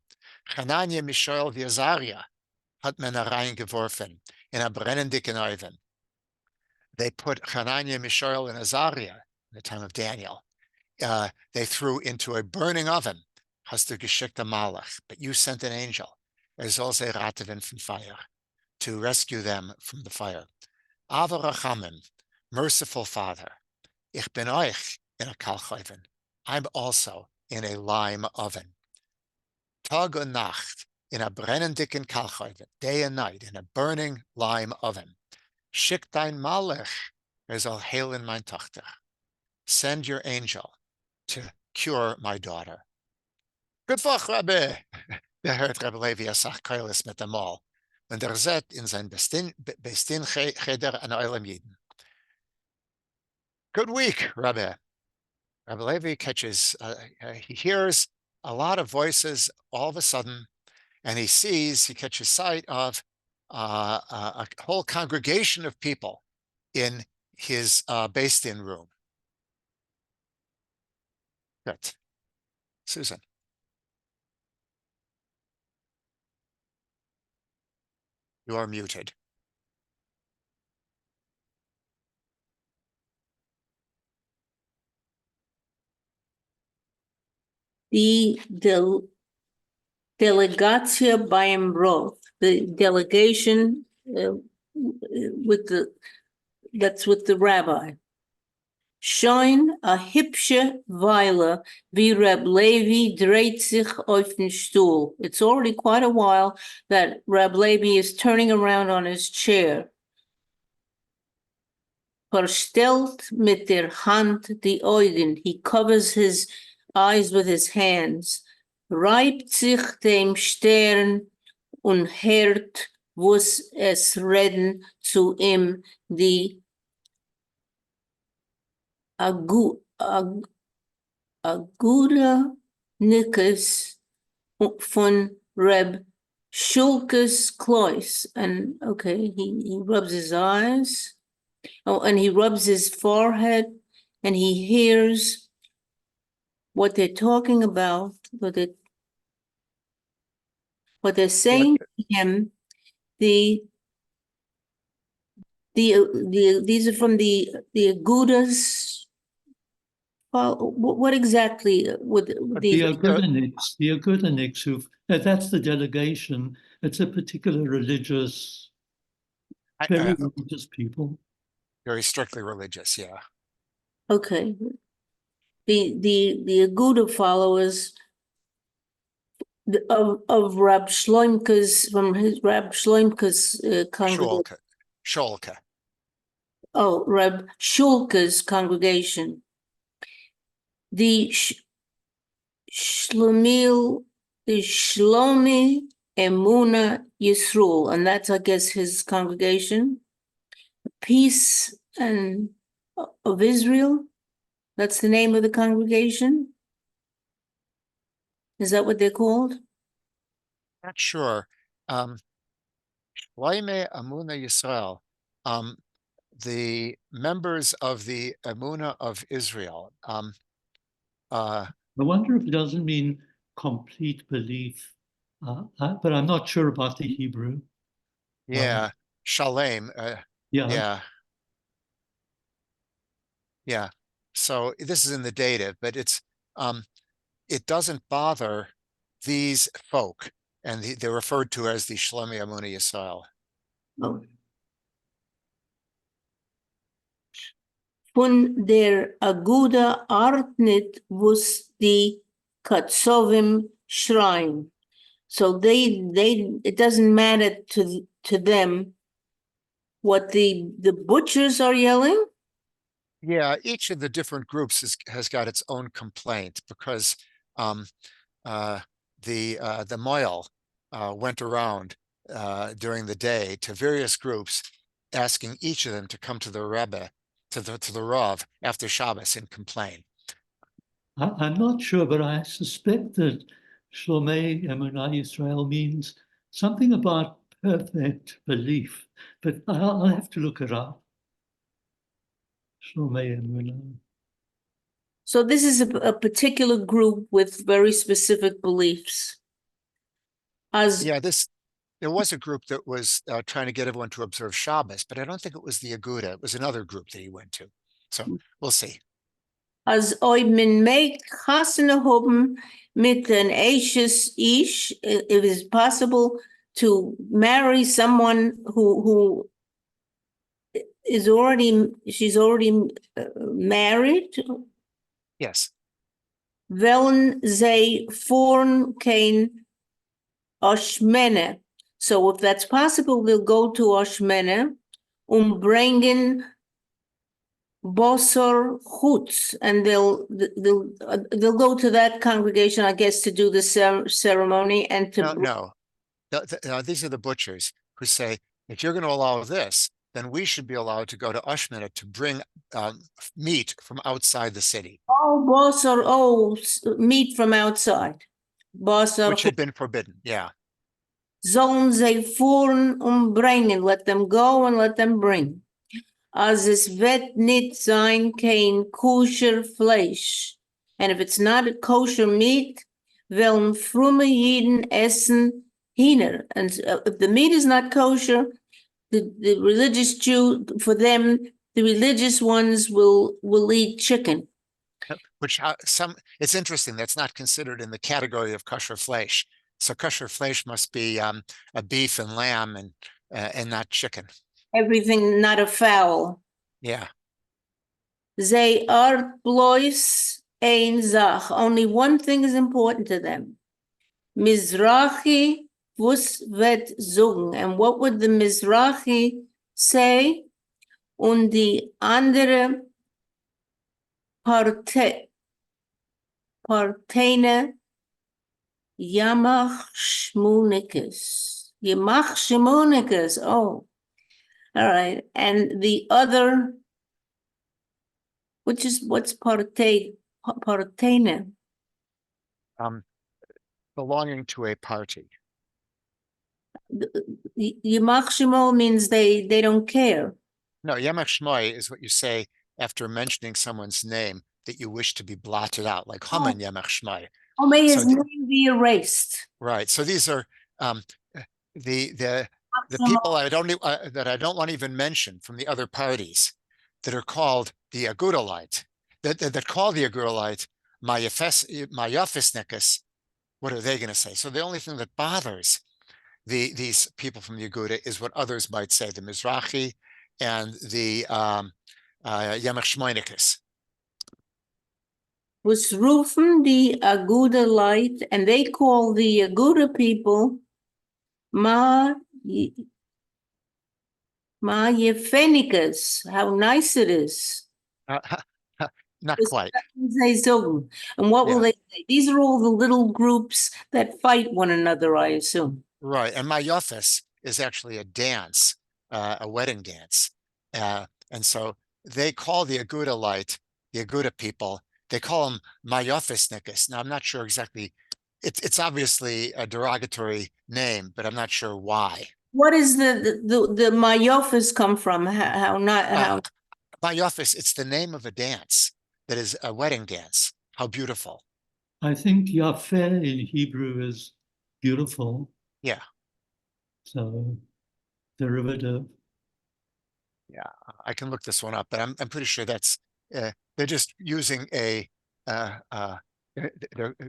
Hanania, Mishael, Azaria hat man reingeworfen in a brennendicken Oven. They put Hanania, Mishael, and Azariah in the time of Daniel. They threw into a burning oven. Hast du geschickte Malach, but you sent an angel, soll sie raten from fire, to rescue them from the fire. Ava Rachamim, merciful Father, ich bin euch in a Kalchoven. I'm also in a lime oven. Tag und Nacht in a brennendicken Kalchoven, day and night in a burning lime oven. Schick dein Malach, soll heilen mein Tochter. Send your angel to cure my daughter. Good fuck, Rabbi. Der hört Rabbi Levi Asach Keulis mit dem Mal. Und sitzt in sein Bestin Cheder an Eulam Yidden. Good week, Rabbi. Rabbi Levi catches, he hears a lot of voices all of a sudden, and he catches sight of a whole congregation of people in his Bestin room. Good. Susan. You are muted. Die Delegatia beim Roth, the delegation that's with the rabbi. Schein a hübsche Weile, wie Reb Levi dreht sich auf den Stuhl. It's already quite a while that Reb Levi is turning around on his chair. Verstellt mit der Hand die Augen. He covers his eyes with his hands. Reibt sich dem Stern und hört, was es reden zu ihm, die Agura Nikas von Reb Schulkes Klois. And okay, he rubs his eyes. Oh, and he rubs his forehead and he hears what they're talking about, what they're saying to him. These are from the Agudas. Well, what exactly would The Agudeniks, that's the delegation. It's a particular religious, very religious people. Very strictly religious, yeah. Okay. The Aguda followers of Rab Shloimke's, from his Rab Shloimke's congregation. Scholke. Oh, Rab Shulke's congregation. The Shlomi Emuna Yisroel, and that's, I guess, his congregation. Peace and of Israel. That's the name of the congregation. Is that what they're called? Not sure. Shloime Amuna Yisrael. The members of the Amuna of Israel. I wonder if it doesn't mean complete belief, but I'm not sure about the Hebrew. Yeah, Shalem. Yeah. Yeah. So this is in the dative, but it doesn't bother these folk, and they're referred to as the Shlomi Amuna Yisrael. Oh. Von der Aguda Artnit was die Katsovim shrine. So it doesn't matter to them what the butchers are yelling. Yeah, each of the different groups has got its own complaint, because the Moel went around during the day to various groups, asking each of them to come to the Rebbe, to the Rav after Shabbos and complain. I'm not sure, but I suspect that Shlomei Emunah Yisrael means something about perfect belief, but I'll have to look it up. Shlomei Emunah. So this is a particular group with very specific beliefs. There was a group that was trying to get everyone to observe Shabbos, but I don't think it was the Aguda. It was another group that he went to. So we'll see. As oi men make chasene hoben mit an Ashes ish, it is possible to marry someone who is she's already married. Yes. Wellen zij vorn kein Oshmene. So if that's possible, they'll go to Oshmene bringen Bosor Chutz, and they'll go to that congregation, I guess, to do the ceremony and to. No. These are the butchers who say, if you're going to allow this, then we should be allowed to go to Ushmina to bring meat from outside the city. Oh, Bosor, meat from outside. Bosor, which had been forbidden, yeah. Sollen sie fuhren bringen, let them go and let them bring. As es wird nicht sein kein kosher Fleisch. And if it's not a kosher meat, wollen frumme Jiden essen Hiner. And if the meat is not kosher, the religious Jew, for them, the religious ones will eat chicken. Which it's interesting, that's not considered in the category of kosher flesh. So kosher flesh must be a beef and lamb and not chicken. Everything not a fowl. Yeah. They are blois ein Zach. Only one thing is important to them. Mizrahi was vet zogen. And what would the Mizrahi say? Und die andere Partene Yamach Shmonikis. Yamach Shmonikis. Oh, all right. And the other, what's Partene? Belonging to a party. Yamach Shmo means they don't care. No, Yamach Shmoi is what you say after mentioning someone's name that you wish to be blotted out, like Haman Yamach Shmoi. Oh, may his So name be erased. right. So these are the people that I don't want to even mention from the other parties that are called the Agudalite, that call the Agudalite Mayafisnikus. What are they going to say? So the only thing that bothers these people from the Aguda is what others might say, the Mizrahi and the Yamach Shmoinikus. Was rufen the Aguda light, and they call the Aguda people Ma Yefenikas. How nice it is. Not quite. And what will Yeah. they say? These are all the little groups that fight one another, I assume. Right. And Mayofis is actually a dance, a wedding dance. And so they call the Aguda light, the Aguda people, they call them Mayofisnikus. Now, I'm not sure exactly. It's obviously a derogatory name, but I'm not sure why. What is the Mayofis come from? How not how Mayofis, it's the name of a dance that is a wedding dance. How beautiful. I think Yafeh in Hebrew is beautiful. Yeah. So derivative. Yeah, I can look this one up, but I'm pretty sure that's they're just using they're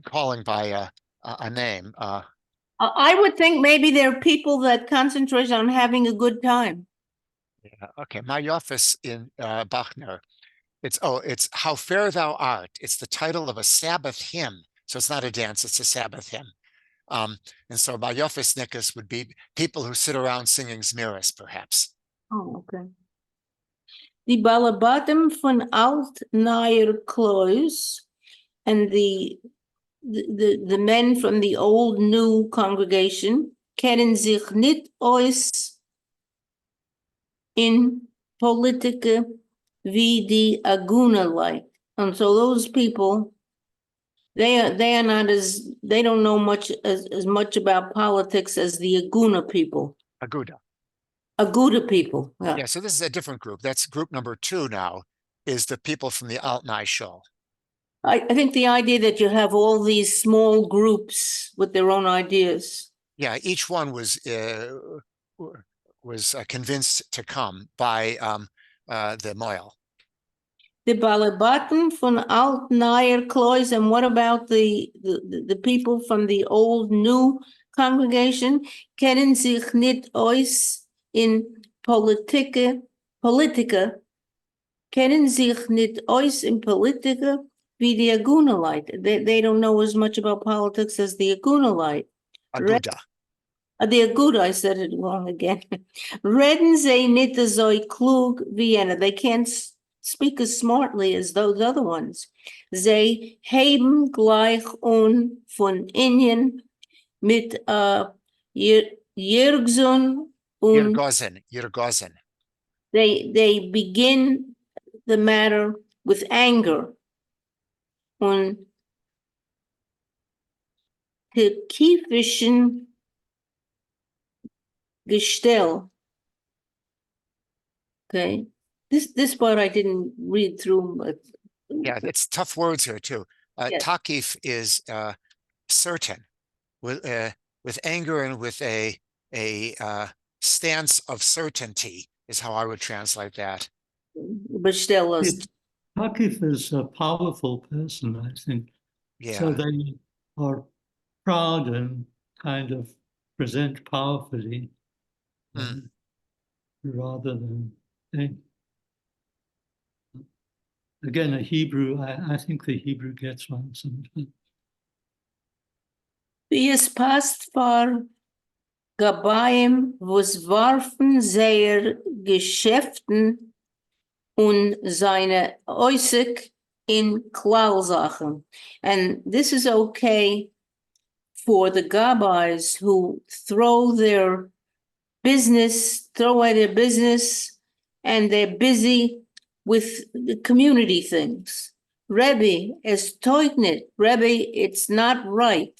calling by a name. I would think maybe there are people that concentrate on having a good time. Yeah, okay, my office in Bachner. It's How Fair Thou Art. It's the title of a Sabbath hymn. So it's not a dance, it's a Sabbath hymn. And so my office nikas would be people who sit around singing Zmiris, perhaps. Oh, okay. Die Balabatim van Alt Nair Kloos and the men from the old new congregation kennen zich niet ois in politieke wie die Aguna like. And so those people, they are not they don't know as much about politics as the Aguna people. Aguda. Aguda people. Yeah, so this is a different group. That's group number 2 now, is the people from the Alt-Nai Shul. I think the idea that you have all these small groups with their own ideas. Yeah, each one was convinced to come by the Moel. The Balabaten von Alt Nair Klois, and what about the people from the old new congregation? Kennen sich nicht ois in politica? Kennen sich nicht ois in politica wie die Agunalite. They don't know as much about politics as the Agunalite. Aguda. The Aguda, I said it wrong again. Reden sie nicht so klug Vienna. They can't speak as smartly as those other ones. Sie heben gleich un von Indien mit Jirgsun und Yirgozen. they begin the matter with anger. Und kiefischen Gestell. Okay. This part I didn't read through, but Yeah, it's tough words here too. Yes. Takif is certain, with anger and with a stance of certainty is how I would translate that. Bestell us. Akif is a powerful person, I think. So Yeah. they are proud and kind of present powerfully Mm. rather than they, again, a Hebrew, I think the Hebrew gets one sometimes. Wie es passt vor Gabayim, was warfen sehr Geschäften und seine Äußig in Klausachen. And this is okay for the Gabayis who throw away their business, and they're busy with the community things. Rebbe, es teugnet, Rebbe, it's not right.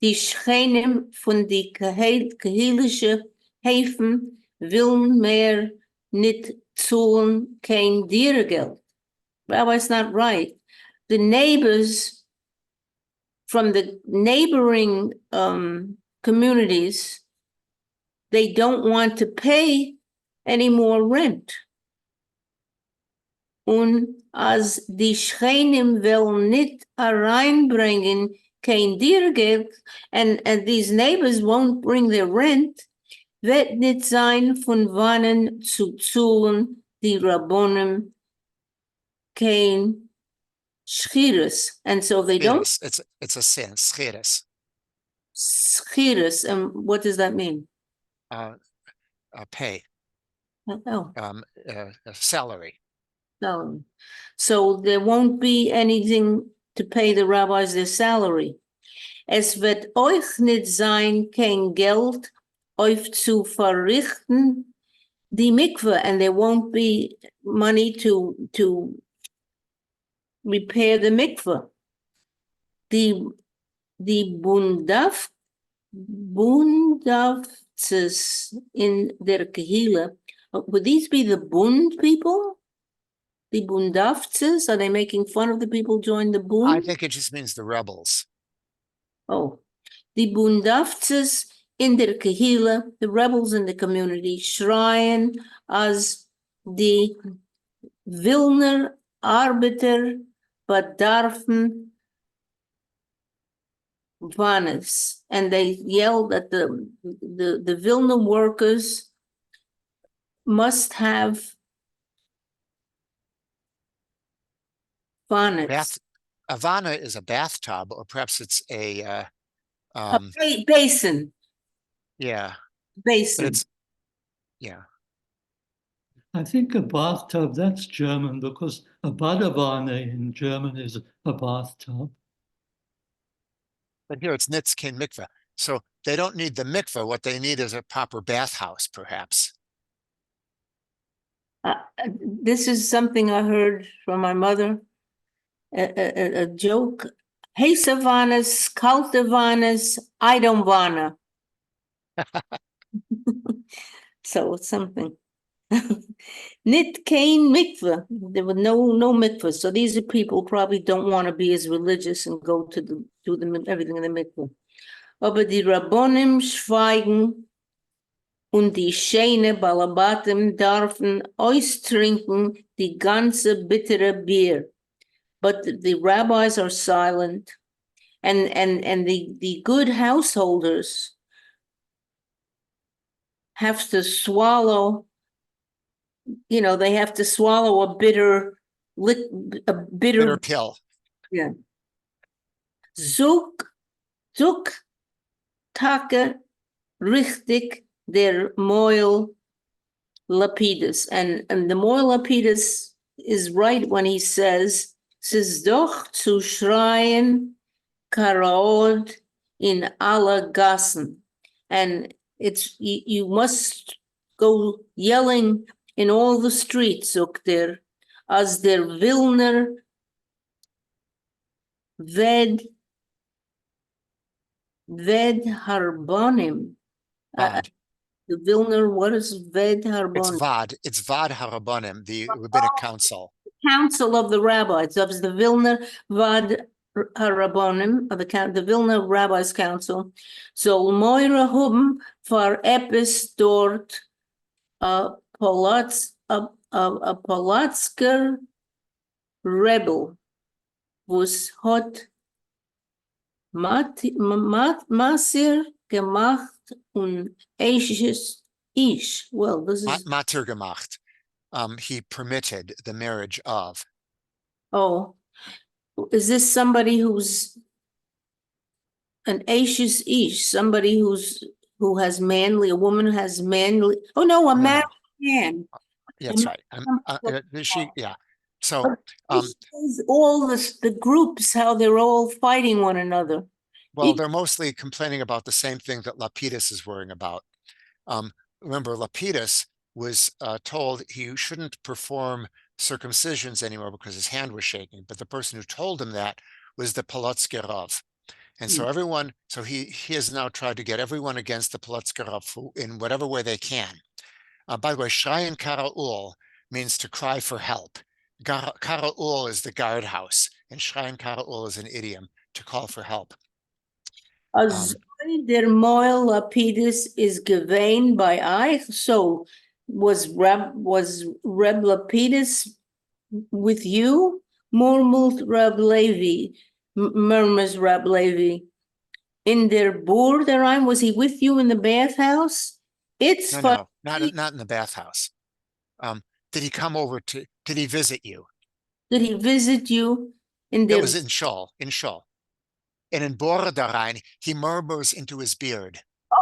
Die Schchenim von die kehelische Häfen willen mehr nicht zahlen kein Diergeld. Rabbi, it's not right. The neighbors from the neighboring communities, they don't want to pay any more rent. Und als die Schchenim will nicht hereinbringen kein Diergeld, and these neighbors won't bring their rent, wird nicht sein von wannen zu zahlen die Rabbonim kein Schiris. And so they don't It's a sin. Schiris. Schiris. And what does that mean? Pay. Oh, Salary. no. So there won't be anything to pay the rabbis their salary. Es wird euch nicht sein, kein Geld euch zu verrichten, die Mikveh, and there won't be money to repair the mikveh. The Bundavtzes in der Kehila, would these be the Bund people? The Bundavtzes? Are they making fun of the people join the Bund? I think it just means the rebels. Oh, the Bundavtzes in der Kehila, the rebels in the community, schreien as the Wilner Arbeiter bedarfen Vanes, and they yelled that the Vilna workers must have Vanes. Havana is a bathtub, or perhaps it's a Basin. yeah. Basin. But it's yeah. I think a bathtub, that's German, because a Badewanne in German is a bathtub. But here it's Nitzkin mikveh. So they don't need the mikveh. What they need is a proper bathhouse, perhaps. This is something I heard from my mother, a joke. Hey, Savanas, Kaltavanas, I don't wanna. So it's something. Nit kein mikveh. There were no mikveh. So these are people probably don't want to be as religious and go to do everything in the mikveh. Aber die Rabbonim schweigen und die Schäne Balabatim darfen austrinken die ganze bittere Bier. But the rabbis are silent, and the good householders have to swallow, they have to swallow a bitter Pill. Yeah. Zuk take richtig der Moel Lapidus. And the Moel Lapidus is right when he says, "Sis doch zu schreien karaod in alle Gassen." And it's you must go yelling in all the streets, there, as der Wilner ved harbonim. The Vilner, what is ved harbonim? It's vad harabonim, the rabbinic council. Council of the rabbis, of the Vilna Vad Harabonim, of the Vilna Rabbis Council. So Moira Hubm for Epis dort Polotsker Rebel, was hat Masir gemacht und Eishes Ish. Well, this is, Matir gemacht. He permitted the marriage of. oh, is this somebody who's an Eishes Ish, somebody who has manly, a woman who has manly, oh no, a No, married no. man. That's right. Yeah. So, This is all the groups, how they're all fighting one another. well, they're mostly complaining about the same thing that Lapidus is worrying about. Remember, Lapidus was told he shouldn't perform circumcisions anymore because his hand was shaking. But the person who told him that was the Polotskirov. And so he has now tried to get everyone against the Polotskirov in whatever way they can. By the way, Shayin Karaul means to cry for help. Karaul is the guardhouse, and Shayin Karaul is an idiom to call for help. As der Moel Lapidus is given by Eich. So was Reb Lapidus with you? Murmelt Reb Levi, murmurs Reb Levi. In der Boerderij, was he with you in the bathhouse? It's No, not in the bathhouse. Did he come over did he visit you? Did he visit you in That der? was in Shul. And in Boerderij, he murmurs into his beard.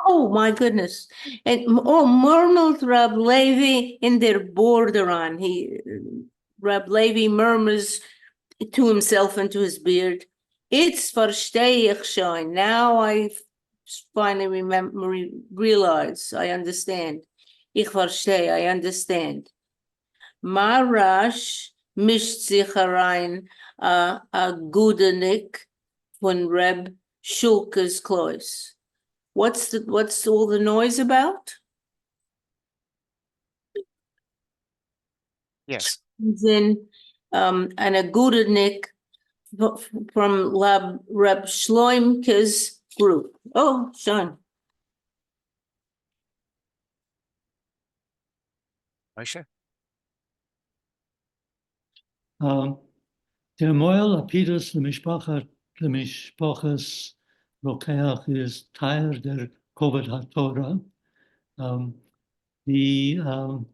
Oh my goodness! And murmelt Reb Levi in der Boerderij. Reb Levi murmurs to himself and to his beard. It's verstehe ich schon. Now I finally realize. I understand. Ich verstehe. I understand. Marash mischt sich herein a Gudenik von Reb Schulke's Klois. What's all the noise about? Yes. Then an Agudanik from Reb Shloimke's group. Oh, Sean. Moshe? Der Moel Lapidus Lemishpachas Rokeach is Tyre der Kovod HaTorah. The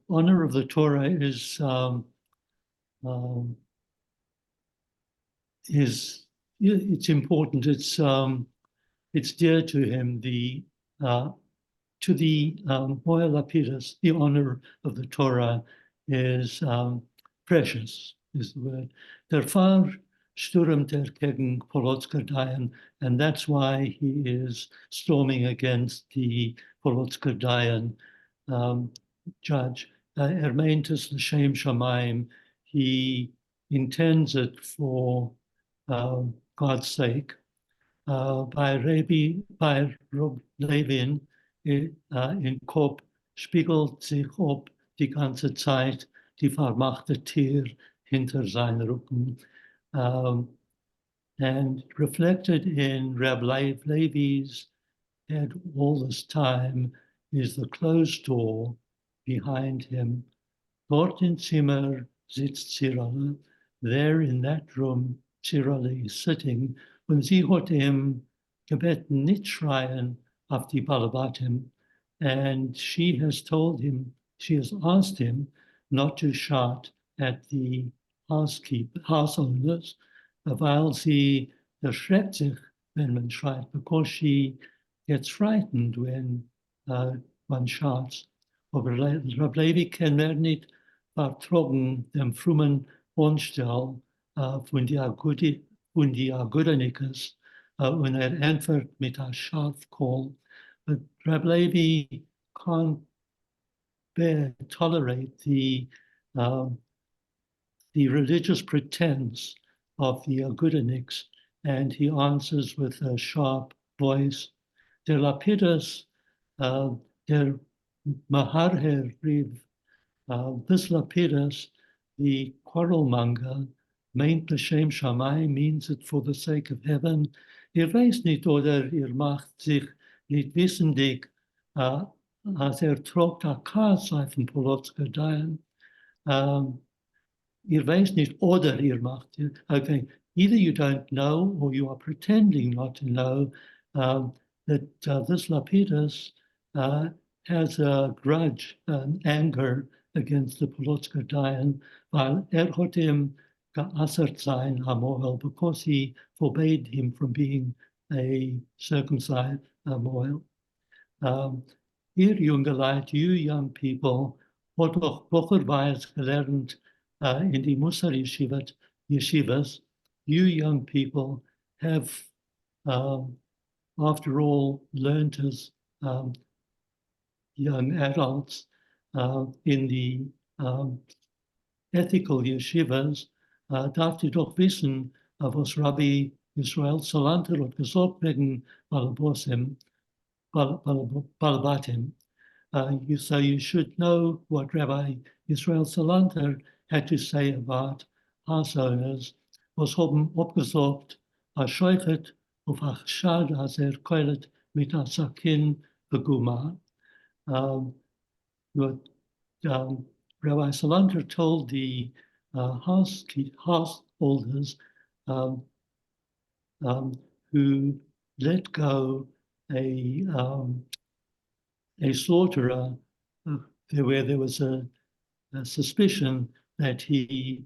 honor of the Torah is it's important. It's dear to him. To the Moel Lapidus, the honor of the Torah is precious, is the word. Therefore, stürmt gegen Polotsker Dayan, and that's why he is storming against the Polotsker Dayan judge. Meint es l'shem shamayim. He intends it for God's sake. Bei Rob Levin in Kop spiegelt sich ob die ganze Zeit die vermachte Tier hinter seinen Rücken. And reflected in Reb Levi's head all this time is the closed door behind him. Dort in Zimmer sitzt Cyril. There in that room, Cyril is sitting. Und sie hat ihm gebeten, nicht schreien auf die Balabatim. And she has asked him not to shout at the house owners, weil sie erschreckt sich, wenn man schreit, because she gets frightened when one shouts. Aber Reb Levi kann nicht vertragen dem frommen Wohnstall von die Agudanikers und antwortet mit einem Schafcall. But Reb Levi can't tolerate the religious pretense of the Agudaniks, and he answers with a sharp voice. Der Lapidus, der Maharher Riv, this Lapidus, the quarrelmonger, meint l'shem Shammai, means it for the sake of heaven. Weiß nicht, oder macht sich nicht wissendig, als trockt a Kaas von Polotsker Dayan. ihr weiß nicht oder ihr macht. Okay, either you don't know or you are pretending not to know that this Lapidus has a grudge and anger against the Polotska Dayan, weil hat ihm geassert sein Amoel, because he forbade him from being a circumcised Amoel. Ihr junge Leute, you young people, hat doch Bocherweis gelernt in die Musar yeshivas. You young people have, after all, learned as young adults in the ethical yeshivas. Darf ihr doch wissen, was Rabbi Israel Salanter hat gesagt wegen Balabatim. So you should know what Rabbi Israel Salanter had to say about house owners. Was haben abgesagt, scheuchet auf Achshad, als keulet mit Asakin beguma. Rabbi Salanter told the householders who let go a slaughterer where there was a suspicion that he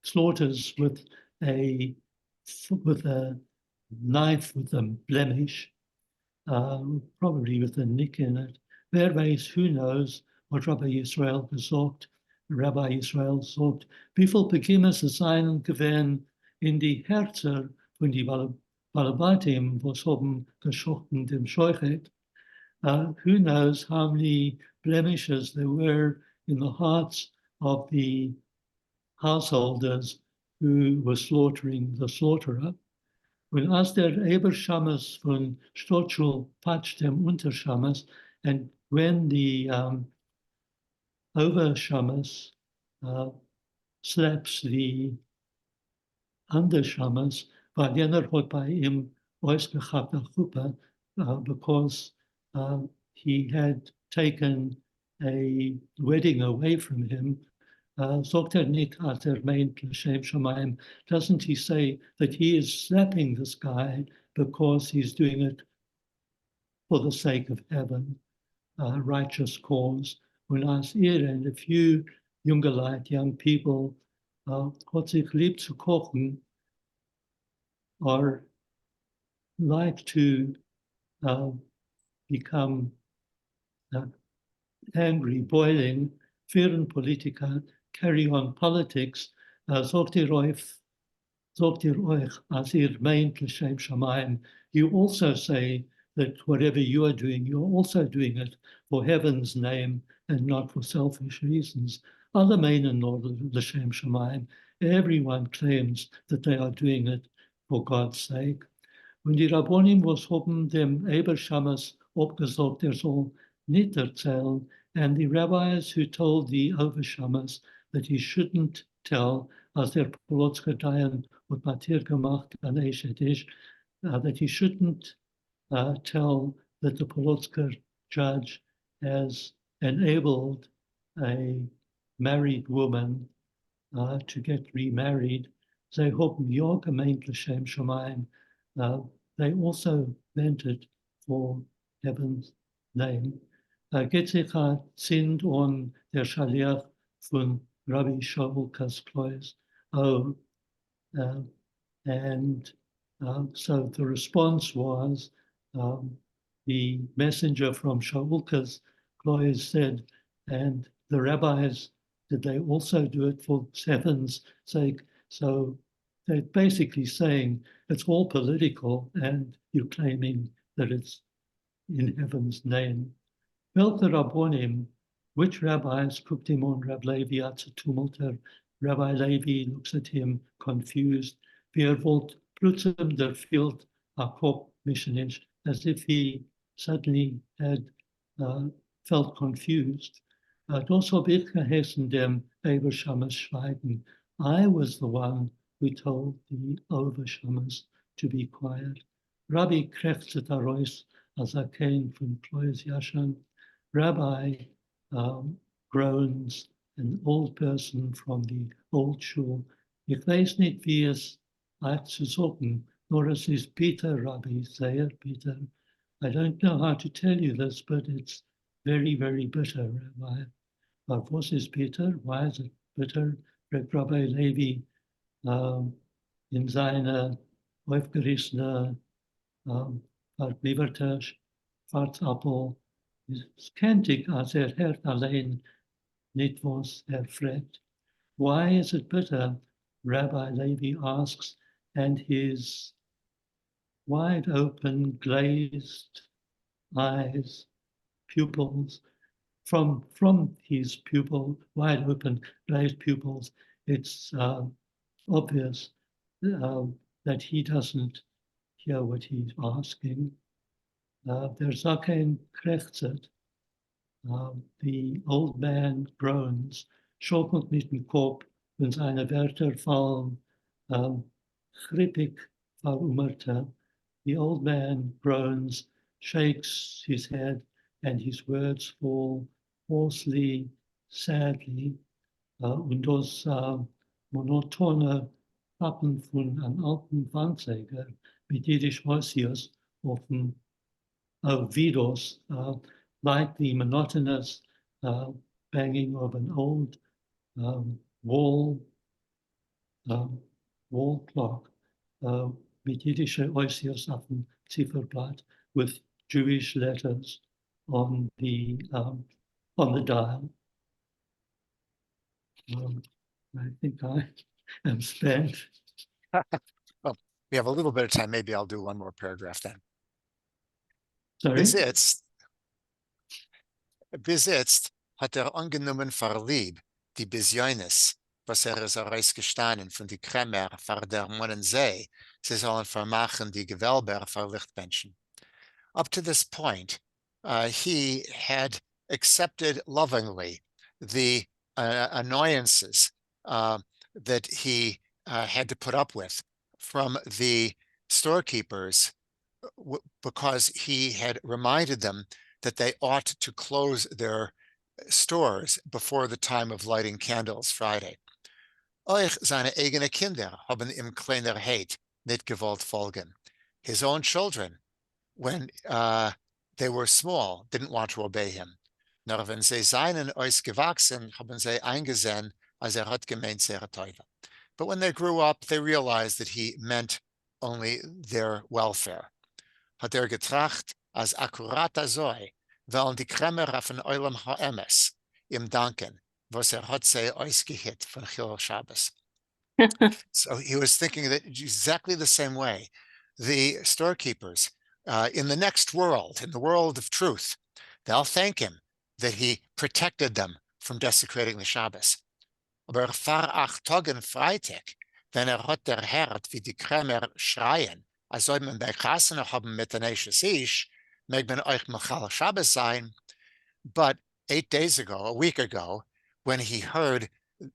slaughters with a knife with a blemish, probably with a nick in it. Whereas, who knows what Rabbi Israel gesagt? Rabbi Israel sagt, wie viel Begimmers es seien gewesen in die Herzen von die Balabatim, was haben geschochten dem Scheuchet. Who knows how many blemishes there were in the hearts of the householders who were slaughtering the slaughterer. When as der Ebershammes von Stochel patched dem Untershammes, and when the Overshammes slaps the Undershammes, weil jener hat bei ihm ausgehabt nach Chuppe, because he had taken a wedding away from him. Sagt nicht, als meint L'Shem Shamayim, doesn't he say that he is slapping this guy because he's doing it for the sake of heaven, righteous cause? When I see it, and a few younger light, young people, hat sich lieb zu kochen, or like to become angry, boiling, führen Politiker, carry on politics, sagt ihr euch, as ihr meint, L'Shem Shamayim, you also say that whatever you are doing, you're also doing it for heaven's name and not for selfish reasons. Alle meinen nur L'Shem Shamayim. Everyone claims that they are doing it for God's sake. Und die Rabbonim, was haben dem Ebershammes abgesagt, soll nicht erzählen, and the rabbis who told the Overshammes that he shouldn't tell, as der Polotska Dayan hat Matir gemacht an Eshetish, that he shouldn't tell that the Polotska judge has enabled a married woman to get remarried. They haben ja gemeint L'Shem Shamayim. They also meant it for heaven's name. Geht sich sind on der Shaliach von Rabbi Shaul Kasklois. And so the response was, the messenger from Shaulka's Klois said, and the rabbis, did they also do it for heaven's sake? So they're basically saying it's all political and you're claiming that it's in heaven's name. Welke Rabbonim, which rabbis put him on Rab Levi at a tumulter? Rabbi Levi looks at him confused. Wie wollt plötzlich der field a kop missionisch, as if he suddenly had felt confused. Das habe ich geheißen dem Ebershammes schweigen. I was the one who told the Overshammes to be quiet. Rabbi krächzet heraus, als came from Klois Yashan. Rabbi groans, an old person from the old shul. Ik weet niet wie is uit te zoeken, nor is his Peter, Rabbi, say it, Peter. I don't know how to tell you this, but it's very, very bitter, Rabbi. But what is bitter? Why is it bitter? Rabbi Levi in seine aufgerissene verblieberte Schwarzappel is kentig als hört alleen niet was fragt. Why is it bitter? Rabbi Levi asks, and his wide open, glazed eyes, pupils, from his wide open, glazed pupils, it's obvious that he doesn't hear what he's asking. There's kein krächzet. The old man groans, schockelt mit dem Kopf, wenn seine Wörter fallen, grippig verumerte. The old man groans, shakes his head, and his words fall hoarsely, sadly, und das monotone Klappen von einem alten Wandsäger mit Jiddisch Hossius auf dem Vidos, like the monotonous banging of an old wall clock mit Jiddische Hossius auf dem Zifferblatt with Jewish letters on the dial. I think I am spent. Well, we have a little bit of time. Maybe I'll do one more paragraph then. Sorry? Besitzt hat angenommen verlieb die Besjönes, was ist herausgestanden von die Krämer vor der Monensee, sie sollen vermachen die Gewölber für Lichtmenschen. Up to this point, he had accepted lovingly the annoyances that he had to put up with from the storekeepers because he had reminded them that they ought to close their stores before the time of lighting candles Friday. Euch seine eigene Kinder haben ihm Kleinheit nicht gewollt folgen. His own children, when they were small, didn't want to obey him. Nur wenn sie seinen ausgewachsen, haben sie eingesehen, als hat gemeint, sehr teufel. But when they grew up, they realized that he meant only their welfare. Hat getracht, als akkurat azoi, wollen die Krämer auf den Eulam HaEmes ihm danken, was hat sie ausgehit von Chil Shabbos. So he was thinking that exactly the same way, the storekeepers in the next world, in the world of truth, they'll thank him that he protected them from desecrating the Shabbos. Aber vor 8 Tagen Freitag, wenn hat der Herr, wie die Krämer schreien, als soll man bei Kassen haben mit der Neisches Ish, mag man euch Machal Shabbos sein. But 8 days ago, a week ago, when he heard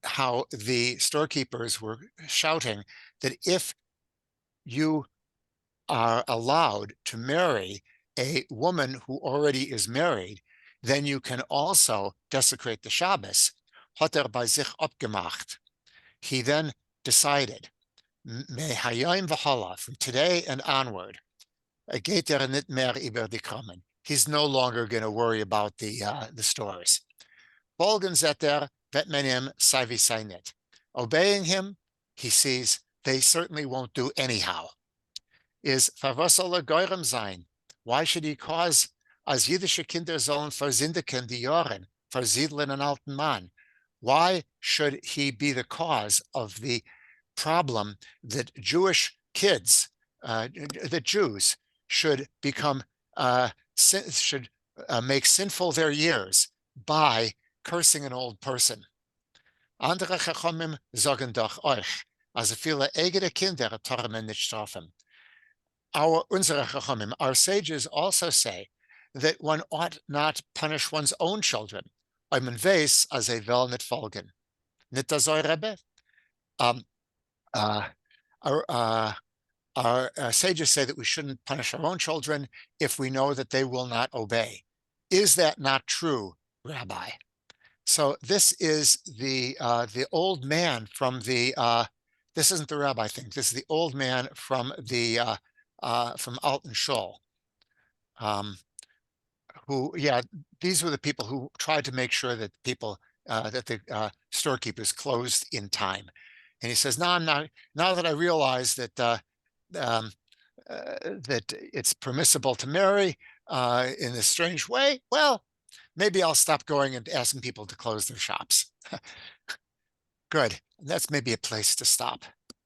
how the storekeepers were shouting that if you are allowed to marry a woman who already is married, then you can also desecrate the Shabbos, hat bei sich abgemacht. He then decided, Mehayim v'hala, from today and onward, geht nicht mehr über die Krammen. He's no longer going to worry about the stores. Folgen zetter vet menim savi sainet. Obeying him, he sees they certainly won't do anyhow. Is verwassele geurem sein. Why should he cause as jüdische Kinder sollen versindigen die Joren, versiedlen an alten Mann? Why should he be the cause of the problem that Jewish kids, that Jews should become, make sinful their years by cursing an old person? Andere Chachamim sagen doch euch, also viele eigene Kinder tormen nicht strafen. Unsere Chachamim, our sages also say that one ought not punish one's own children. Man weiß, als will nicht folgen. Nicht das Rebbe? Our sages say that we shouldn't punish our own children if we know that they will not obey. Is that not true, Rabbi? So this is the old man from the this isn't the rabbi thing. This is the old man from the from Alton Shoal. Who, yeah, these were the people who tried to make sure that people that the storekeepers closed in time. And he says, "No, I'm not. Now that I realize that um, that it's permissible to marry in this strange way, well, maybe I'll stop going and asking people to close their shops." Good. That's maybe a place to stop.